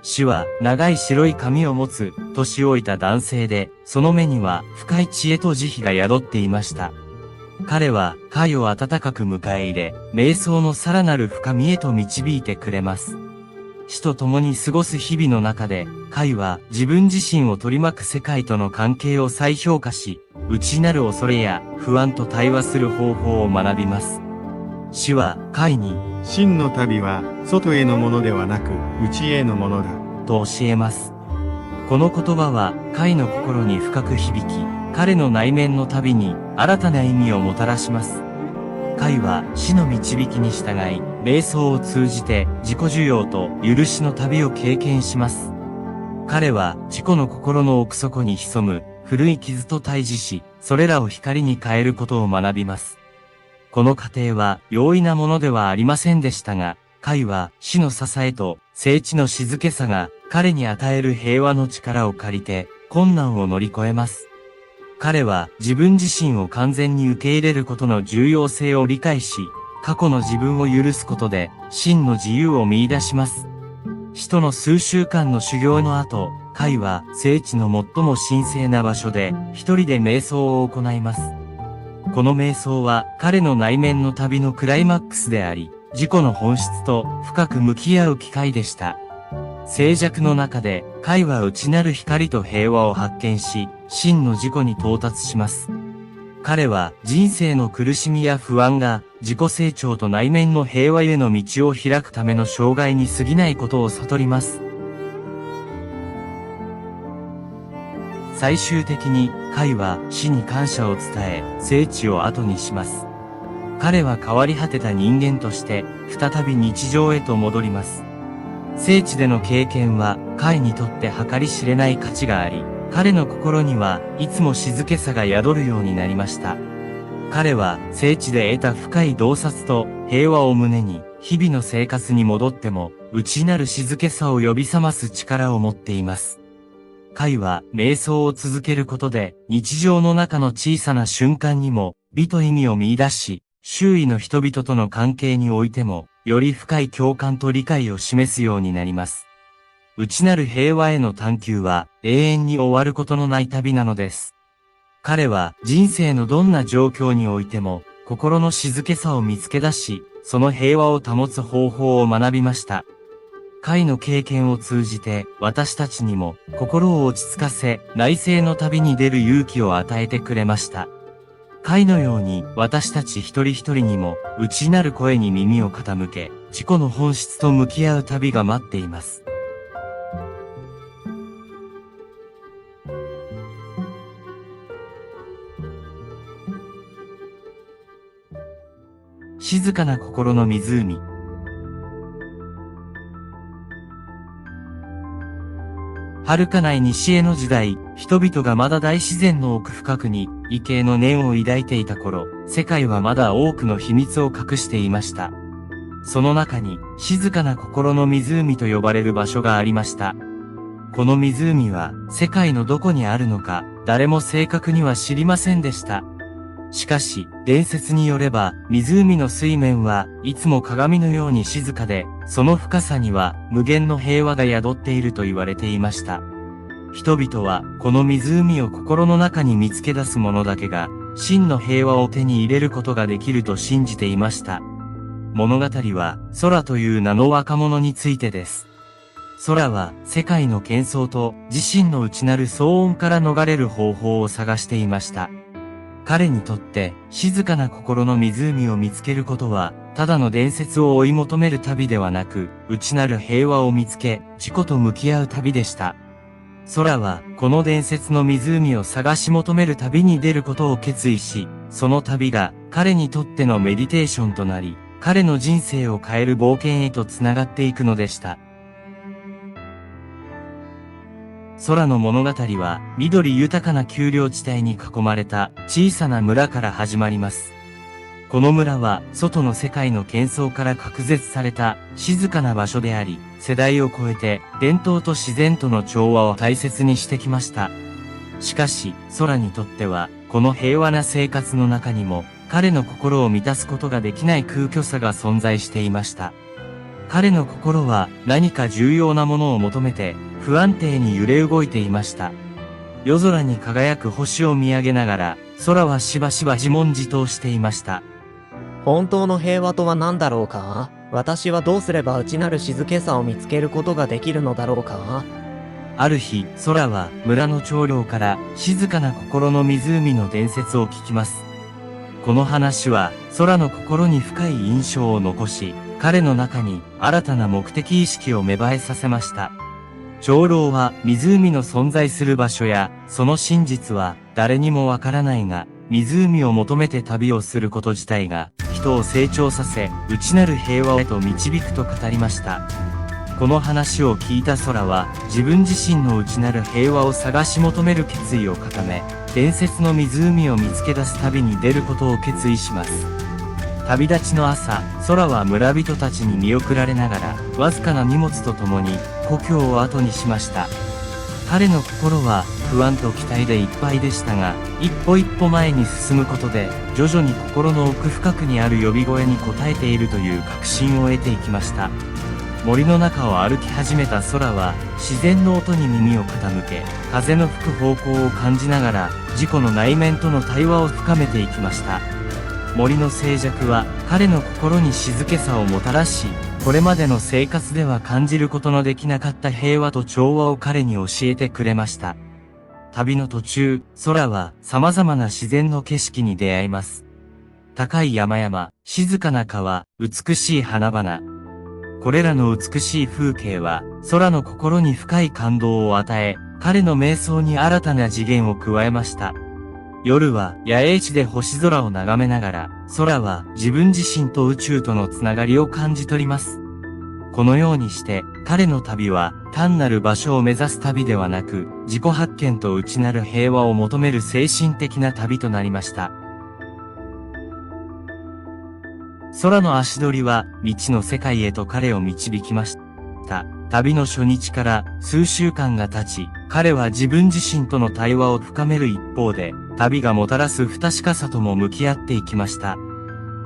死は長い白い髪を持つ年老いた男性で、その目には深い知恵と慈悲が宿っていました。彼はカイを温かく迎え入れ、瞑想のさらなる深みへと導いてくれます。死と共に過ごす日々の中で、カイは自分自身を取り巻く世界との関係を再評価し、内なる恐れや不安と対話する方法を学びます。死はカイに、真の旅は外へのものではなく内へのものだと教えます。この言葉はカイの心に深く響き、彼の内面の旅に新たな意味をもたらします。カイは死の導きに従い、瞑想を通じて自己受容と許しの旅を経験します。彼は自己の心の奥底に潜む古い傷と対峙し、それらを光に変えることを学びます。この過程は容易なものではありませんでしたが、カイは死の支えと聖地の静けさが彼に与える平和の力を借りて困難を乗り越えます。彼は自分自身を完全に受け入れることの重要性を理解し、過去の自分を許すことで真の自由を見出します。死との数週間の修行の後、カイは聖地の最も神聖な場所で一人で瞑想を行います。この瞑想は彼の内面の旅のクライマックスであり、自己の本質と深く向き合う機会でした。静寂の中で、カイは内なる光と平和を発見し、真の自己に到達します。彼は人生の苦しみや不安が自己成長と内面の平和への道を開くための障害に過ぎないことを悟ります。最終的に、カイは死に感謝を伝え、聖地を後にします。彼は変わり果てた人間として、再び日常へと戻ります。聖地での経験は、カイにとって計り知れない価値があり、彼の心にはいつも静けさが宿るようになりました。彼は聖地で得た深い洞察と平和を胸に、日々の生活に戻っても、内なる静けさを呼び覚ます力を持っています。カイは瞑想を続けることで、日常の中の小さな瞬間にも美と意味を見出し、周囲の人々との関係においても、より深い共感と理解を示すようになります。内なる平和への探求は永遠に終わることのない旅なのです。彼は人生のどんな状況においても心の静けさを見つけ出し、その平和を保つ方法を学びました。貝の経験を通じて、私たちにも心を落ち着かせ、内省の旅に出る勇気を与えてくれました。貝のように私たち一人一人にも内なる声に耳を傾け、自己の本質と向き合う旅が待っています。静かな心の湖。遥かない西への時代、人々がまだ大自然の奥深くに畏敬の念を抱いていた頃、世界はまだ多くの秘密を隠していました。その中に、静かな心の湖と呼ばれる場所がありました。この湖は、世界のどこにあるのか、誰も正確には知りませんでした。しかし、伝説によれば、湖の水面はいつも鏡のように静かで、その深さには無限の平和が宿っていると言われていました。人々は、この湖を心の中に見つけ出す者だけが、真の平和を手に入れることができると信じていました。物語は、空という名の若者についてです。空は、世界の喧騒と自身の内なる騒音から逃れる方法を探していました。彼にとって静かな心の湖を見つけることは、ただの伝説を追い求める旅ではなく、内なる平和を見つけ、自己と向き合う旅でした。空は、この伝説の湖を探し求める旅に出ることを決意し、その旅が彼にとってのメディテーションとなり、彼の人生を変える冒険へとつながっていくのでした。空の物語は、緑豊かな丘陵地帯に囲まれた小さな村から始まります。この村は、外の世界の喧騒から隔絶された静かな場所であり、世代を超えて伝統と自然との調和を大切にしてきました。しかし、空にとっては、この平和な生活の中にも、彼の心を満たすことができない空虚さが存在していました。彼の心は何か重要なものを求めて不安定に揺れ動いていました。夜空に輝く星を見上げながら空はしばしば自問自答していました。本当の平和とは何だろうか？私はどうすれば内なる静けさを見つけることができるのだろうか？ある日、空は村の長老から静かな心の湖の伝説を聞きます。この話は空の心に深い印象を残し、彼の中に新たな目的意識を芽生えさせました。長老は湖の存在する場所やその真実は誰にもわからないが、湖を求めて旅をすること自体が人を成長させ、内なる平和へと導くと語りました。この話を聞いた空は自分自身の内なる平和を探し求める決意を固め、伝説の湖を見つけ出す旅に出ることを決意します。旅立ちの朝、空は村人たちに見送られながら、わずかな荷物とともに、故郷を後にしました。彼の心は、不安と期待でいっぱいでしたが、一歩一歩前に進むことで、徐々に心の奥深くにある呼び声に応えているという確信を得ていきました。森の中を歩き始めた空は、自然の音に耳を傾け、風の吹く方向を感じながら、自己の内面との対話を深めていきました。森の静寂は彼の心に静けさをもたらし、これまでの生活では感じることのできなかった平和と調和を彼に教えてくれました。旅の途中、空は様々な自然の景色に出会います。高い山々、静かな川、美しい花々。これらの美しい風景は空の心に深い感動を与え、彼の瞑想に新たな次元を加えました。夜は野営地で星空を眺めながら、空は自分自身と宇宙とのつながりを感じ取ります。このようにして、彼の旅は単なる場所を目指す旅ではなく、自己発見と内なる平和を求める精神的な旅となりました。空の足取りは未知の世界へと彼を導きました。旅の初日から数週間が経ち、彼は自分自身との対話を深める一方で、旅がもたらす不確かさとも向き合っていきました。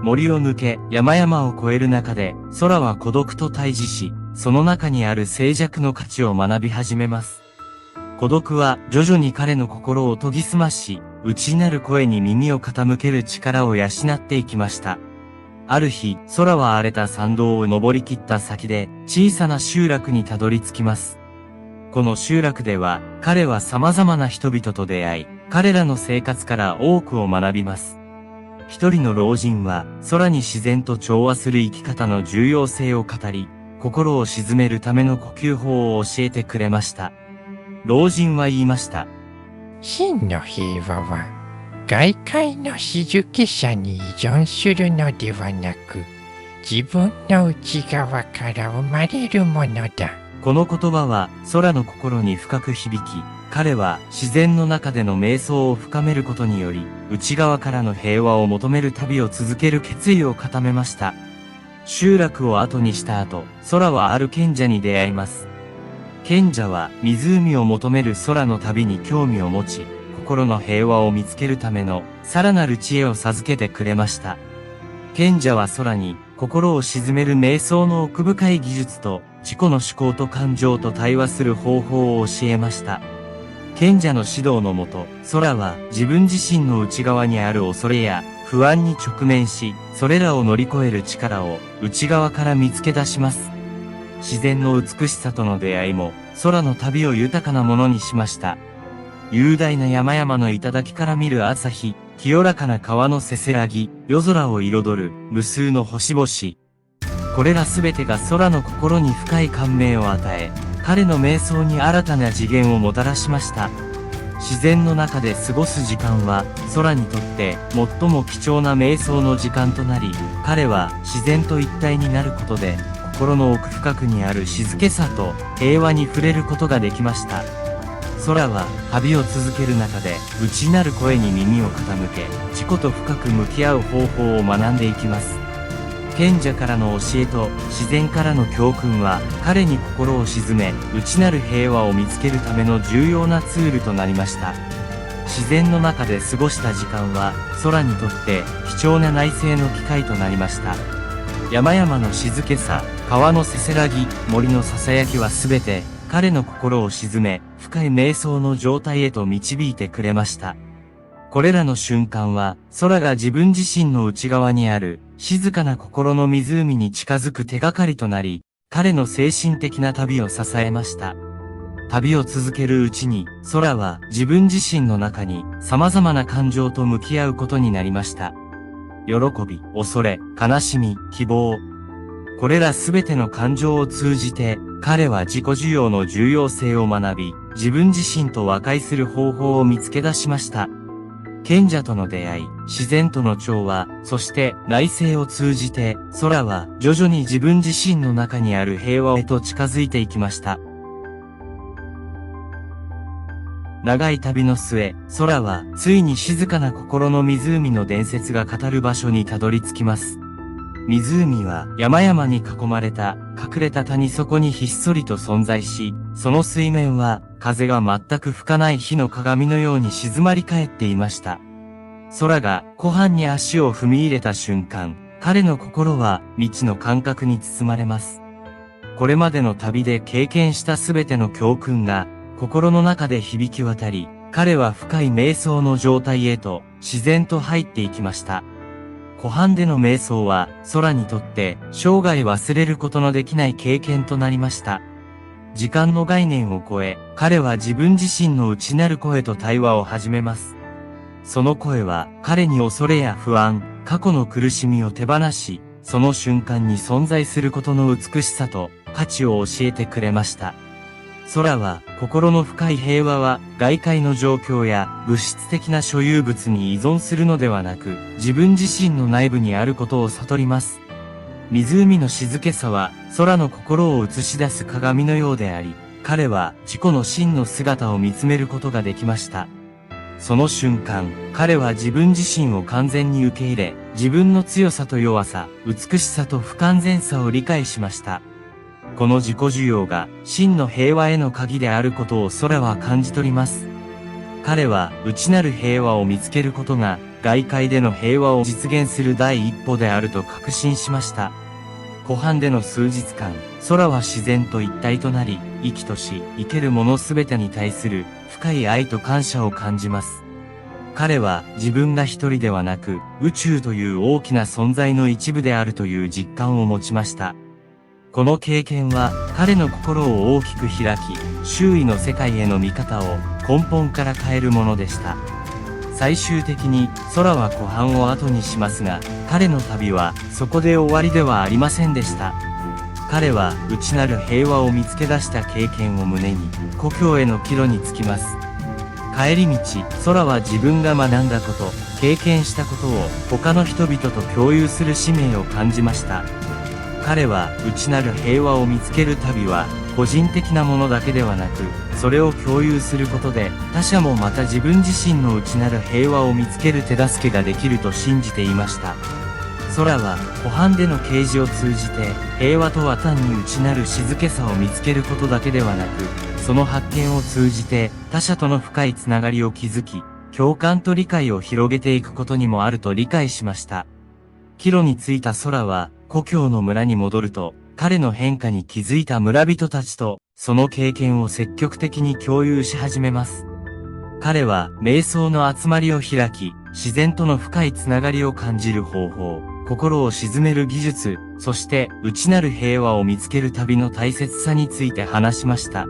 森を抜け、山々を越える中で、空は孤独と対峙し、その中にある静寂の価値を学び始めます。孤独は徐々に彼の心を研ぎ澄まし、内なる声に耳を傾ける力を養っていきました。ある日、空は荒れた山道を登り切った先で、小さな集落にたどり着きます。この集落では、彼は様々な人々と出会い、彼らの生活から多くを学びます。一人の老人は、空に自然と調和する生き方の重要性を語り、心を鎮めるための呼吸法を教えてくれました。老人は言いました。真の平和は、外界の静けさに依存するのではなく、自分の内側から生まれるものだ。この言葉は空の心に深く響き、彼は自然の中での瞑想を深めることにより、内側からの平和を求める旅を続ける決意を固めました。集落を後にした後、空はある賢者に出会います。賢者は湖を求める空の旅に興味を持ち、心の平和を見つけるためのさらなる知恵を授けてくれました。賢者は空に心を鎮める瞑想の奥深い技術と自己の思考と感情と対話する方法を教えました。賢者の指導のもと、空は自分自身の内側にある恐れや不安に直面し、それらを乗り越える力を内側から見つけ出します。自然の美しさとの出会いも空の旅を豊かなものにしました。雄大な山々の頂から見る朝日、清らかな川のせせらぎ、夜空を彩る無数の星々。これらすべてが空の心に深い感銘を与え、彼の瞑想に新たな次元をもたらしました。自然の中で過ごす時間は、空にとって最も貴重な瞑想の時間となり、彼は自然と一体になることで、心の奥深くにある静けさと平和に触れることができました。空は旅を続ける中で内なる声に耳を傾け、自己と深く向き合う方法を学んでいきます。賢者からの教えと自然からの教訓は彼に心を鎮め、内なる平和を見つけるための重要なツールとなりました。自然の中で過ごした時間は空にとって貴重な内省の機会となりました。山々の静けさ、川のせせらぎ、森のささやきはすべて彼の心を鎮め、深い瞑想の状態へと導いてくれました。これらの瞬間は、空が自分自身の内側にある、静かな心の湖に近づく手がかりとなり、彼の精神的な旅を支えました。旅を続けるうちに、空は自分自身の中に様々な感情と向き合うことになりました。喜び、恐れ、悲しみ、希望。これらすべての感情を通じて、彼は自己需要の重要性を学び、自分自身と和解する方法を見つけ出しました。賢者との出会い、自然との調和、そして内省を通じて、空は徐々に自分自身の中にある平和へと近づいていきました。長い旅の末、空はついに静かな心の湖の伝説が語る場所にたどり着きます。湖は山々に囲まれた隠れた谷底にひっそりと存在し、その水面は風が全く吹かない火の鏡のように静まり返っていました。空が湖畔に足を踏み入れた瞬間、彼の心は未知の感覚に包まれます。これまでの旅で経験したすべての教訓が心の中で響き渡り、彼は深い瞑想の状態へと自然と入っていきました。湖畔での瞑想は空にとって生涯忘れることのできない経験となりました。時間の概念を超え、彼は自分自身の内なる声と対話を始めます。その声は彼に恐れや不安、過去の苦しみを手放し、その瞬間に存在することの美しさと価値を教えてくれました。空は心の深い平和は外界の状況や物質的な所有物に依存するのではなく、自分自身の内部にあることを悟ります。湖の静けさは空の心を映し出す鏡のようであり、彼は自己の真の姿を見つめることができました。その瞬間、彼は自分自身を完全に受け入れ、自分の強さと弱さ、美しさと不完全さを理解しました。この自己需要が真の平和への鍵であることを空は感じ取ります。彼は内なる平和を見つけることが外界での平和を実現する第一歩であると確信しました。湖畔での数日間、空は自然と一体となり、生きとし生けるものすべてに対する深い愛と感謝を感じます。彼は自分が一人ではなく、宇宙という大きな存在の一部であるという実感を持ちました。この経験は彼の心を大きく開き、周囲の世界への見方を根本から変えるものでした。最終的に空は湖畔を後にしますが、彼の旅はそこで終わりではありませんでした。彼は内なる平和を見つけ出した経験を胸に、故郷への帰路につきます。帰り道、空は自分が学んだこと、経験したことを他の人々と共有する使命を感じました。彼は内なる平和を見つける旅は個人的なものだけではなく、それを共有することで他者もまた自分自身の内なる平和を見つける手助けができると信じていました。空は湖畔での啓示を通じて、平和とは単に内なる静けさを見つけることだけではなく、その発見を通じて他者との深いつながりを築き、共感と理解を広げていくことにもあると理解しました。帰路に着いた空は故郷の村に戻ると、彼の変化に気づいた村人たちとその経験を積極的に共有し始めます。彼は瞑想の集まりを開き、自然との深いつながりを感じる方法、心を鎮める技術、そして内なる平和を見つける旅の大切さについて話しました。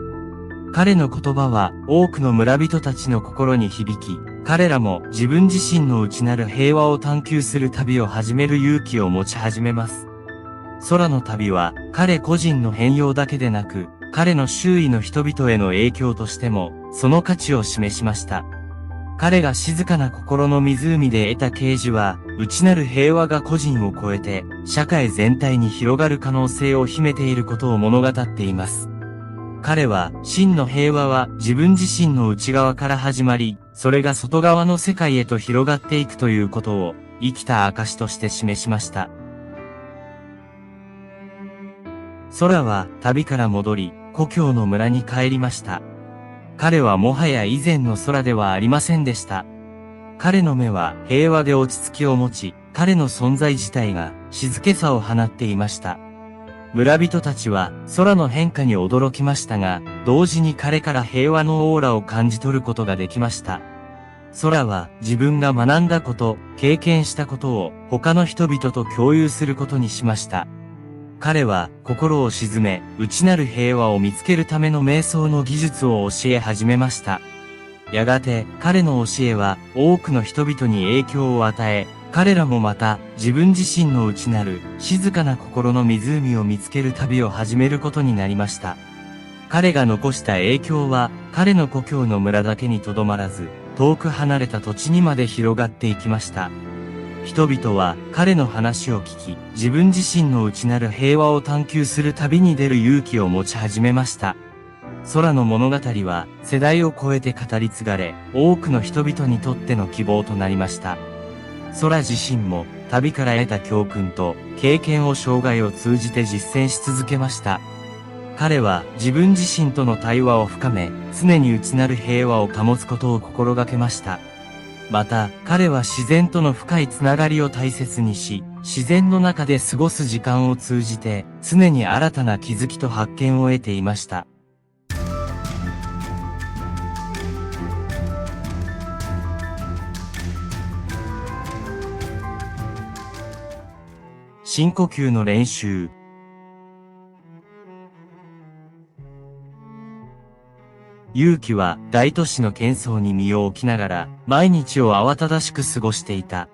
彼の言葉は多くの村人たちの心に響き、彼らも自分自身の内なる平和を探求する旅を始める勇気を持ち始めます。空の旅は彼個人の変容だけでなく、彼の周囲の人々への影響としてもその価値を示しました。彼が静かな心の湖で得た啓示は、内なる平和が個人を超えて社会全体に広がる可能性を秘めていることを物語っています。彼は真の平和は自分自身の内側から始まり、それが外側の世界へと広がっていくということを生きた証として示しました。空は旅から戻り、故郷の村に帰りました。彼はもはや以前の空ではありませんでした。彼の目は平和で落ち着きを持ち、彼の存在自体が静けさを放っていました。村人たちは空の変化に驚きましたが、同時に彼から平和のオーラを感じ取ることができました。空は自分が学んだこと、経験したことを他の人々と共有することにしました。彼は心を鎮め、内なる平和を見つけるための瞑想の技術を教え始めました。やがて彼の教えは多くの人々に影響を与え、彼らもまた自分自身の内なる静かな心の湖を見つける旅を始めることになりました。彼が残した影響は彼の故郷の村だけにとどまらず、遠く離れた土地にまで広がっていきました。人々は彼の話を聞き、自分自身の内なる平和を探求する旅に出る勇気を持ち始めました。空の物語は世代を超えて語り継がれ、多くの人々にとっての希望となりました。空自身も旅から得た教訓と経験を生涯を通じて実践し続けました。彼は自分自身との対話を深め、常に内なる平和を保つことを心がけました。また、彼は自然との深いつながりを大切にし、自然の中で過ごす時間を通じて、常に新たな気づきと発見を得ていました。深呼吸の練習。勇気は大都市の喧騒に身を置きながら毎日を慌ただしく過ごしていた。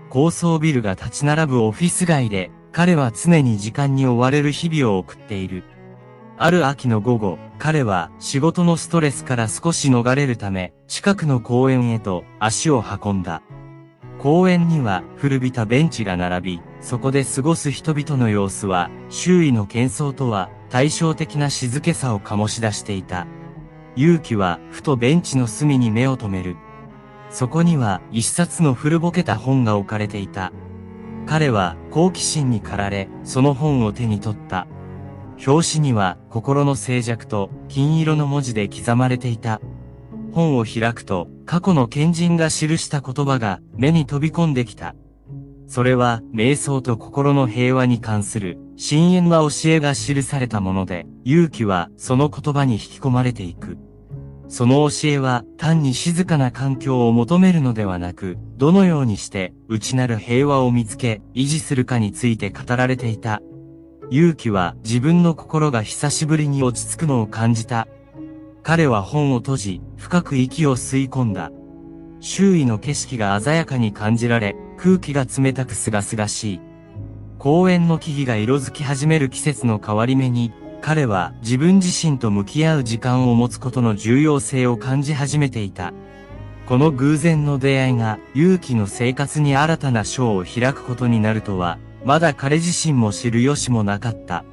高層ビルが立ち並ぶオフィス街で彼は常に時間に追われる日々を送っている。ある秋の午後、彼は仕事のストレスから少し逃れるため近くの公園へと足を運んだ。公園には古びたベンチが並び、そこで過ごす人々の様子は周囲の喧騒とは対照的な静けさを醸し出していた。勇気はふとベンチの隅に目を留める。そこには一冊の古ぼけた本が置かれていた。彼は好奇心に駆られ、その本を手に取った。表紙には心の静寂と金色の文字で刻まれていた。本を開くと過去の賢人が記した言葉が目に飛び込んできた。それは瞑想と心の平和に関する深遠な教えが記されたもので、勇気はその言葉に引き込まれていく。その教えは単に静かな環境を求めるのではなく、どのようにして内なる平和を見つけ、維持するかについて語られていた。勇気は自分の心が久しぶりに落ち着くのを感じた。彼は本を閉じ、深く息を吸い込んだ。周囲の景色が鮮やかに感じられ、空気が冷たく清々しい。公園の木々が色づき始める季節の変わり目に、彼は自分自身と向き合う時間を持つことの重要性を感じ始めていた。この偶然の出会いが勇気の生活に新たな章を開くことになるとは、まだ彼自身も知る由もなかった。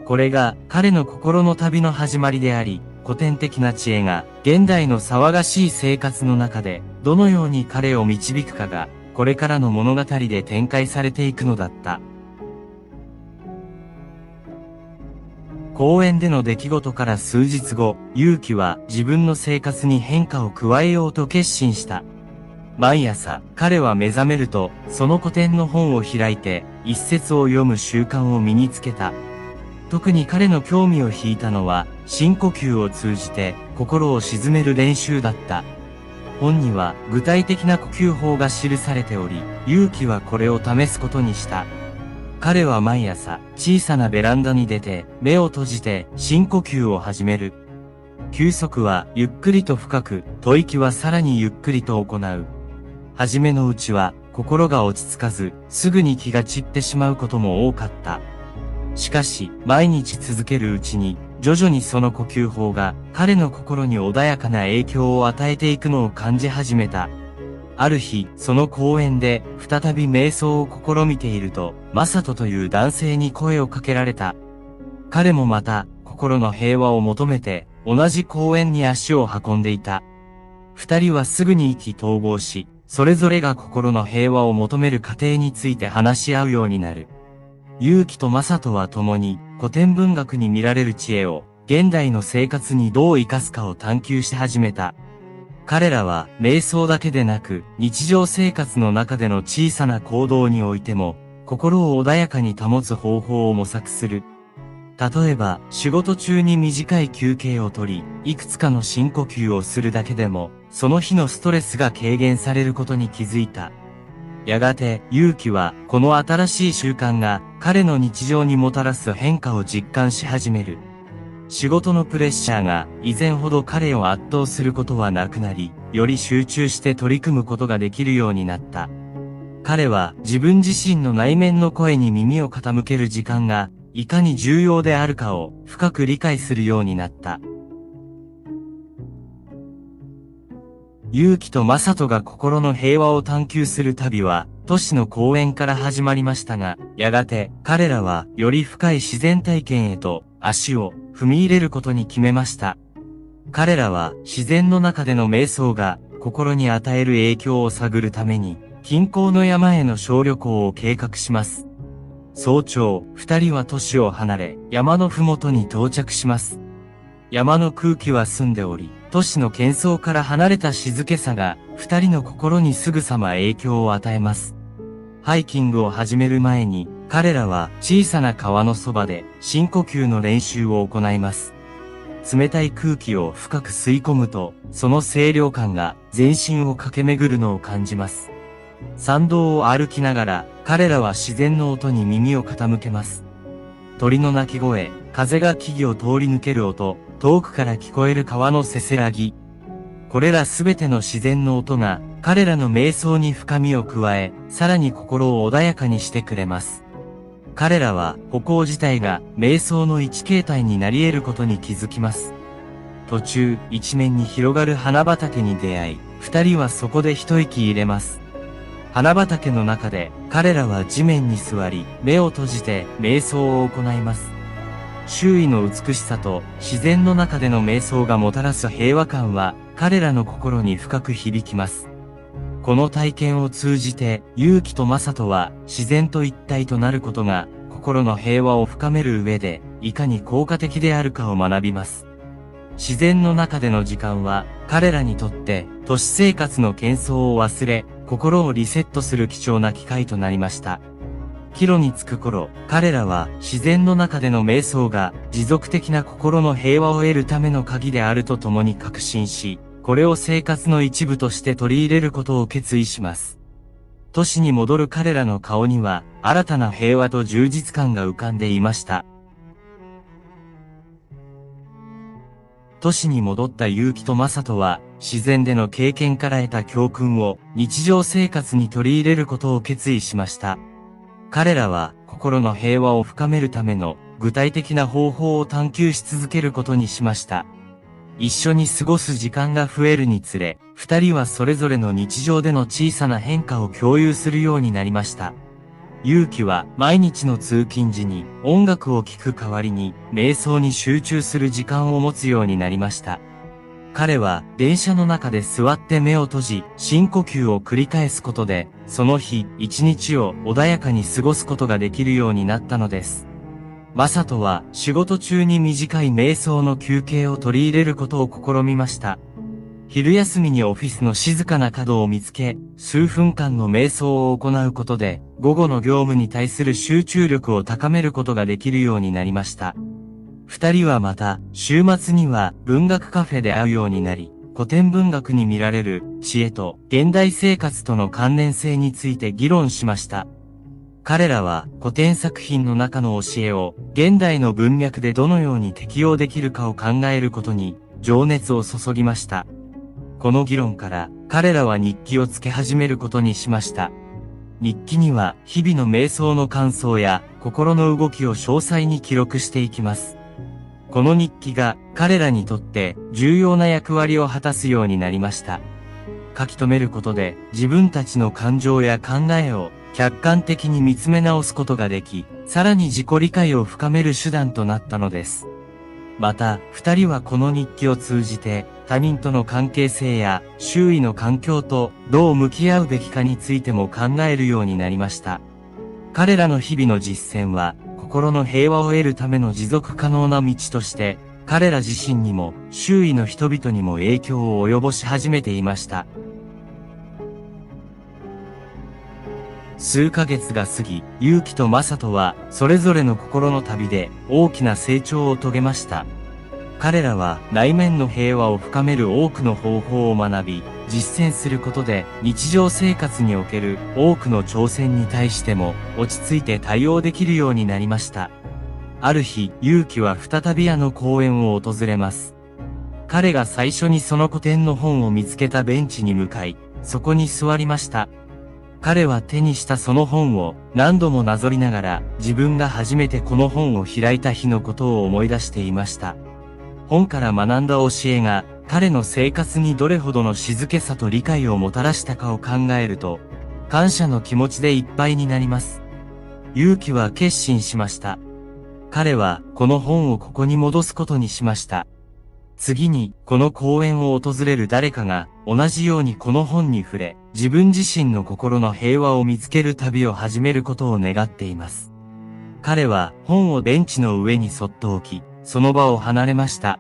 これが彼の心の旅の始まりであり、古典的な知恵が現代の騒がしい生活の中でどのように彼を導くかが、これからの物語で展開されていくのだった。公園での出来事から数日後、勇気は自分の生活に変化を加えようと決心した。毎朝、彼は目覚めると、その古典の本を開いて、一節を読む習慣を身につけた。特に彼の興味を引いたのは、深呼吸を通じて、心を鎮める練習だった。本には、具体的な呼吸法が記されており、勇気はこれを試すことにした。彼は毎朝、小さなベランダに出て、目を閉じて、深呼吸を始める。休息は、ゆっくりと深く、吐息はさらにゆっくりと行う。はじめのうちは、心が落ち着かず、すぐに気が散ってしまうことも多かった。しかし、毎日続けるうちに、徐々にその呼吸法が、彼の心に穏やかな影響を与えていくのを感じ始めた。ある日、その公園で、再び瞑想を試みていると、マサトという男性に声をかけられた。彼もまた、心の平和を求めて、同じ公園に足を運んでいた。二人はすぐに意気投合し、それぞれが心の平和を求める過程について話し合うようになる。勇気とマサトは共に、古典文学に見られる知恵を、現代の生活にどう生かすかを探求し始めた。彼らは瞑想だけでなく日常生活の中での小さな行動においても心を穏やかに保つ方法を模索する。例えば仕事中に短い休憩をとり、いくつかの深呼吸をするだけでもその日のストレスが軽減されることに気づいた。やがて勇気はこの新しい習慣が彼の日常にもたらす変化を実感し始める。仕事のプレッシャーが以前ほど彼を圧倒することはなくなり、より集中して取り組むことができるようになった。彼は自分自身の内面の声に耳を傾ける時間がいかに重要であるかを深く理解するようになった。勇気とマサトが心の平和を探求する旅は都市の公園から始まりましたが、やがて彼らはより深い自然体験へと足を踏み入れることに決めました。彼らは自然の中での瞑想が心に与える影響を探るために近郊の山への小旅行を計画します。早朝、二人は都市を離れ山のふもとに到着します。山の空気は澄んでおり、都市の喧騒から離れた静けさが二人の心にすぐさま影響を与えます。ハイキングを始める前に彼らは小さな川のそばで深呼吸の練習を行います。冷たい空気を深く吸い込むと、その清涼感が全身を駆け巡るのを感じます。山道を歩きながら彼らは自然の音に耳を傾けます。鳥の鳴き声、風が木々を通り抜ける音、遠くから聞こえる川のせせらぎ。これらすべての自然の音が彼らの瞑想に深みを加え、さらに心を穏やかにしてくれます。彼らは歩行自体が瞑想の一形態になり得ることに気づきます。途中、一面に広がる花畑に出会い、二人はそこで一息入れます。花畑の中で彼らは地面に座り、目を閉じて瞑想を行います。周囲の美しさと自然の中での瞑想がもたらす平和感は彼らの心に深く響きます。この体験を通じて勇気とマサトは自然と一体となることが心の平和を深める上でいかに効果的であるかを学びます。自然の中での時間は彼らにとって都市生活の喧騒を忘れ心をリセットする貴重な機会となりました。帰路に着く頃、彼らは自然の中での瞑想が持続的な心の平和を得るための鍵であると共に確信し、これを生活の一部として取り入れることを決意します。都市に戻る彼らの顔には新たな平和と充実感が浮かんでいました。都市に戻った結城と正人は自然での経験から得た教訓を日常生活に取り入れることを決意しました。彼らは心の平和を深めるための具体的な方法を探求し続けることにしました。一緒に過ごす時間が増えるにつれ、二人はそれぞれの日常での小さな変化を共有するようになりました。結城は毎日の通勤時に音楽を聴く代わりに瞑想に集中する時間を持つようになりました。彼は電車の中で座って目を閉じ、深呼吸を繰り返すことで、その日一日を穏やかに過ごすことができるようになったのです。正人は仕事中に短い瞑想の休憩を取り入れることを試みました。昼休みにオフィスの静かな角を見つけ、数分間の瞑想を行うことで、午後の業務に対する集中力を高めることができるようになりました。二人はまた、週末には文学カフェで会うようになり、古典文学に見られる知恵と現代生活との関連性について議論しました。彼らは古典作品の中の教えを現代の文脈でどのように適用できるかを考えることに情熱を注ぎました。この議論から彼らは日記をつけ始めることにしました。日記には日々の瞑想の感想や心の動きを詳細に記録していきます。この日記が彼らにとって重要な役割を果たすようになりました。書き留めることで自分たちの感情や考えを客観的に見つめ直すことができ、さらに自己理解を深める手段となったのです。また、二人はこの日記を通じて他人との関係性や周囲の環境とどう向き合うべきかについても考えるようになりました。彼らの日々の実践は、心の平和を得るための持続可能な道として、彼ら自身にも周囲の人々にも影響を及ぼし始めていました。数ヶ月が過ぎ、結城と正人はそれぞれの心の旅で大きな成長を遂げました。彼らは内面の平和を深める多くの方法を学び、実践することで日常生活における多くの挑戦に対しても落ち着いて対応できるようになりました。ある日、結城は再びあの公園を訪れます。彼が最初にその古典の本を見つけたベンチに向かい、そこに座りました。彼は手にしたその本を何度もなぞりながら自分が初めてこの本を開いた日のことを思い出していました。本から学んだ教えが彼の生活にどれほどの静けさと理解をもたらしたかを考えると、感謝の気持ちでいっぱいになります。結城は決心しました。彼はこの本をここに戻すことにしました。次にこの公園を訪れる誰かが同じようにこの本に触れ、自分自身の心の平和を見つける旅を始めることを願っています。彼は本をベンチの上にそっと置き、その場を離れました。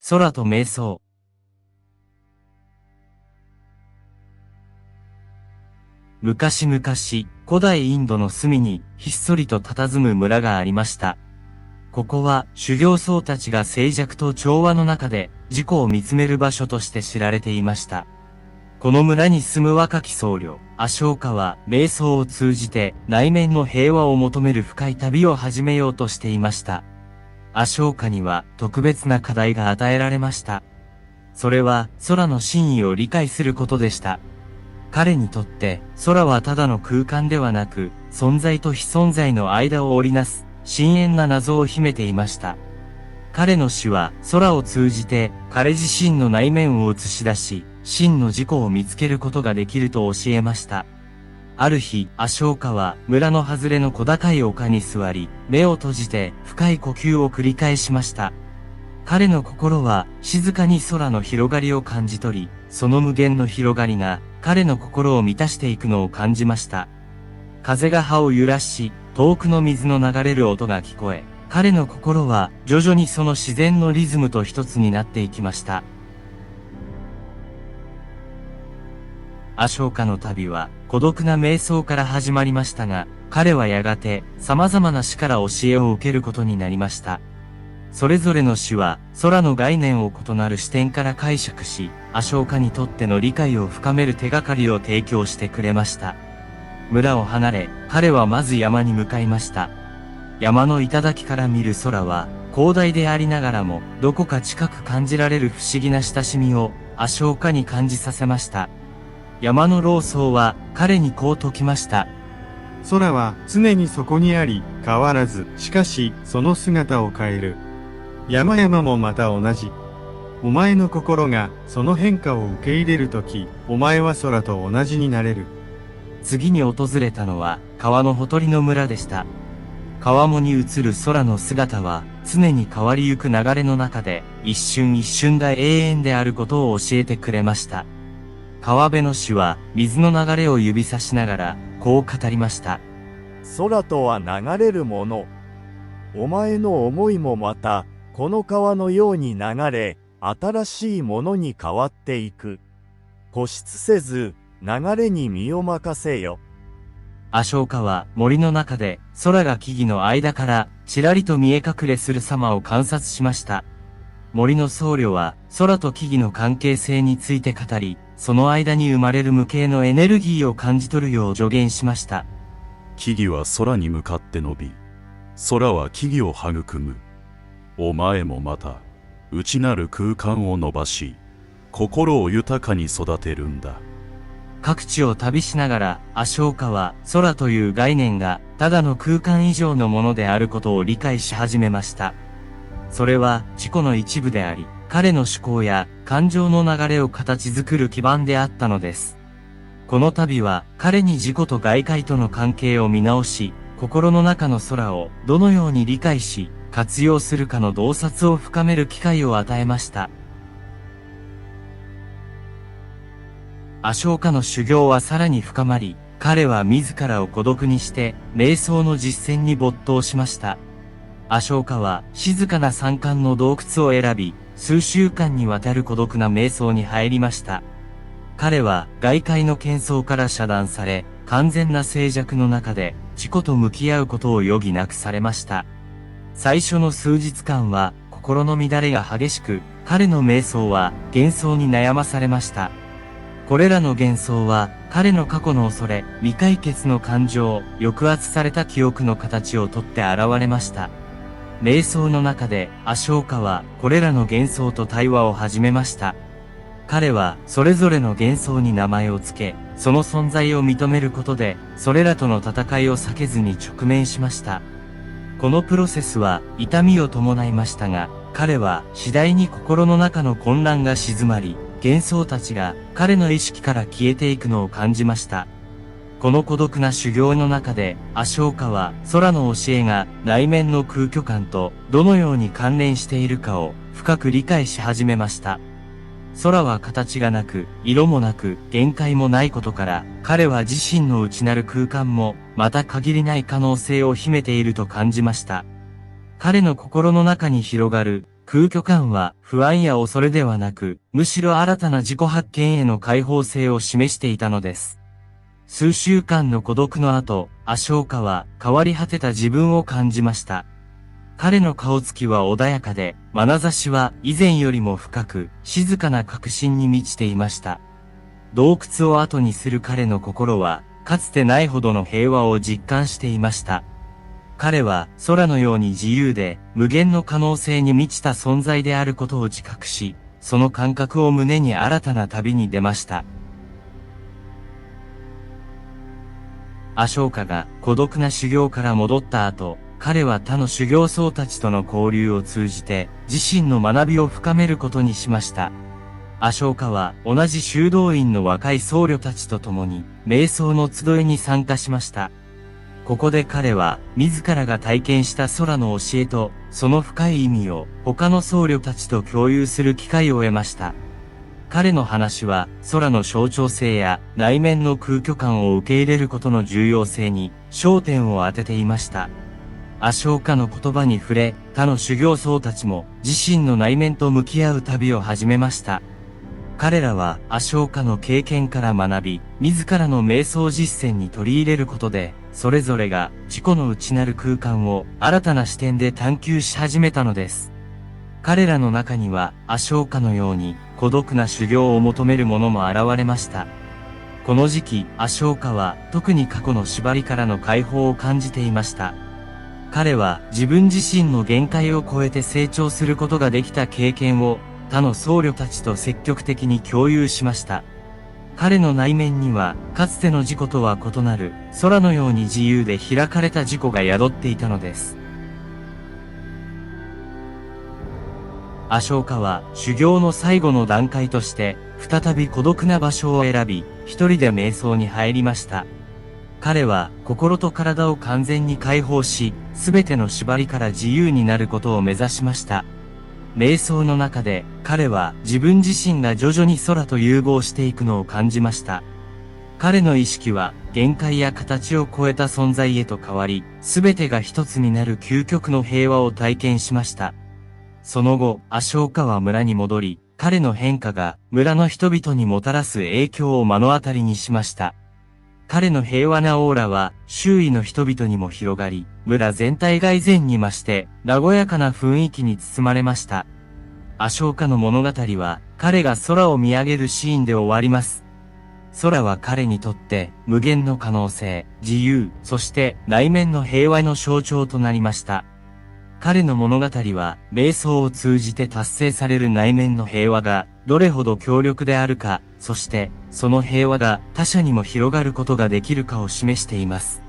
空と瞑想。昔々、古代インドの隅にひっそりと佇む村がありました。ここは修行僧たちが静寂と調和の中で自己を見つめる場所として知られていました。この村に住む若き僧侶、アショーカは瞑想を通じて内面の平和を求める深い旅を始めようとしていました。アショーカには特別な課題が与えられました。それは空の真意を理解することでした。彼にとって空はただの空間ではなく、存在と非存在の間を織りなす深遠な謎を秘めていました。彼の詩は空を通じて彼自身の内面を映し出し、真の自己を見つけることができると教えました。ある日、アショーカは村の外れの小高い丘に座り、目を閉じて深い呼吸を繰り返しました。彼の心は静かに空の広がりを感じ取り、その無限の広がりが彼の心を満たしていくのを感じました。風が葉を揺らし、遠くの水の流れる音が聞こえ、彼の心は徐々にその自然のリズムと一つになっていきました。アショーカの旅は孤独な瞑想から始まりましたが、彼はやがて様々な師から教えを受けることになりました。それぞれの師は空の概念を異なる視点から解釈し、アショーカにとっての理解を深める手がかりを提供してくれました。村を離れ、彼はまず山に向かいました。山の頂から見る空は、広大でありながらも、どこか近く感じられる不思議な親しみを、アショーカに感じさせました。山の老僧は、彼にこう説きました。空は常にそこにあり、変わらず、しかし、その姿を変える。山々もまた同じ。お前の心が、その変化を受け入れるとき、お前は空と同じになれる。次に訪れたのは、川のほとりの村でした。川面に映る空の姿は、常に変わりゆく流れの中で、一瞬一瞬が永遠であることを教えてくれました。川辺の師は、水の流れを指さしながら、こう語りました。空とは流れるもの。お前の思いもまた、この川のように流れ、新しいものに変わっていく。固執せず、流れに身を任せよ。アショーカは森の中で空が木々の間からちらりと見え隠れする様を観察しました。森の僧侶は空と木々の関係性について語り、その間に生まれる無形のエネルギーを感じ取るよう助言しました。木々は空に向かって伸び、空は木々を育む。お前もまた、内なる空間を伸ばし、心を豊かに育てるんだ。各地を旅しながら、アショーカは空という概念がただの空間以上のものであることを理解し始めました。それは自己の一部であり、彼の思考や感情の流れを形作る基盤であったのです。この旅は彼に自己と外界との関係を見直し、心の中の空をどのように理解し、活用するかの洞察を深める機会を与えました。アショーカの修行はさらに深まり、彼は自らを孤独にして、瞑想の実践に没頭しました。アショーカは静かな山間の洞窟を選び、数週間にわたる孤独な瞑想に入りました。彼は外界の喧騒から遮断され、完全な静寂の中で自己と向き合うことを余儀なくされました。最初の数日間は心の乱れが激しく、彼の瞑想は幻想に悩まされました。これらの幻想は彼の過去の恐れ、未解決の感情、抑圧された記憶の形をとって現れました。瞑想の中でアショーカはこれらの幻想と対話を始めました。彼はそれぞれの幻想に名前をつけ、その存在を認めることで、それらとの戦いを避けずに直面しました。このプロセスは痛みを伴いましたが、彼は次第に心の中の混乱が静まり、幻想たちが彼の意識から消えていくのを感じました。この孤独な修行の中で、アショーカは空の教えが内面の空虚感とどのように関連しているかを深く理解し始めました。空は形がなく、色もなく、限界もないことから、彼は自身の内なる空間も、また限りない可能性を秘めていると感じました。彼の心の中に広がる空虚感は不安や恐れではなく、むしろ新たな自己発見への開放性を示していたのです。数週間の孤独の後、アショーカは変わり果てた自分を感じました。彼の顔つきは穏やかで、眼差しは以前よりも深く、静かな確信に満ちていました。洞窟を後にする彼の心は、かつてないほどの平和を実感していました。彼は空のように自由で無限の可能性に満ちた存在であることを自覚し、その感覚を胸に新たな旅に出ました。アショーカが孤独な修行から戻った後、彼は他の修行僧たちとの交流を通じて自身の学びを深めることにしました。アショーカは同じ修道院の若い僧侶たちと共に瞑想の集いに参加しました。ここで彼は自らが体験した空の教えとその深い意味を他の僧侶たちと共有する機会を得ました。彼の話は空の象徴性や内面の空虚感を受け入れることの重要性に焦点を当てていました。アショーカの言葉に触れ、他の修行僧たちも自身の内面と向き合う旅を始めました。彼らはアショーカの経験から学び、自らの瞑想実践に取り入れることで、それぞれが自己の内なる空間を新たな視点で探求し始めたのです。彼らの中にはアショーカのように孤独な修行を求める者も現れました。この時期、アショーカは特に過去の縛りからの解放を感じていました。彼は自分自身の限界を超えて成長することができた経験を他の僧侶たちと積極的に共有しました。彼の内面には、かつての自己とは異なる、空のように自由で開かれた自己が宿っていたのです。アショーカは、修行の最後の段階として、再び孤独な場所を選び、一人で瞑想に入りました。彼は、心と体を完全に解放し、すべての縛りから自由になることを目指しました。瞑想の中で彼は自分自身が徐々に空と融合していくのを感じました。彼の意識は限界や形を超えた存在へと変わり、すべてが一つになる究極の平和を体験しました。その後、アショーカは村に戻り、彼の変化が村の人々にもたらす影響を目の当たりにしました。彼の平和なオーラは周囲の人々にも広がり、村全体が以前に増して和やかな雰囲気に包まれました。アショーカの物語は彼が空を見上げるシーンで終わります。空は彼にとって無限の可能性、自由、そして内面の平和の象徴となりました。彼の物語は瞑想を通じて達成される内面の平和がどれほど強力であるか、そしてその平和が他者にも広がることができるかを示しています。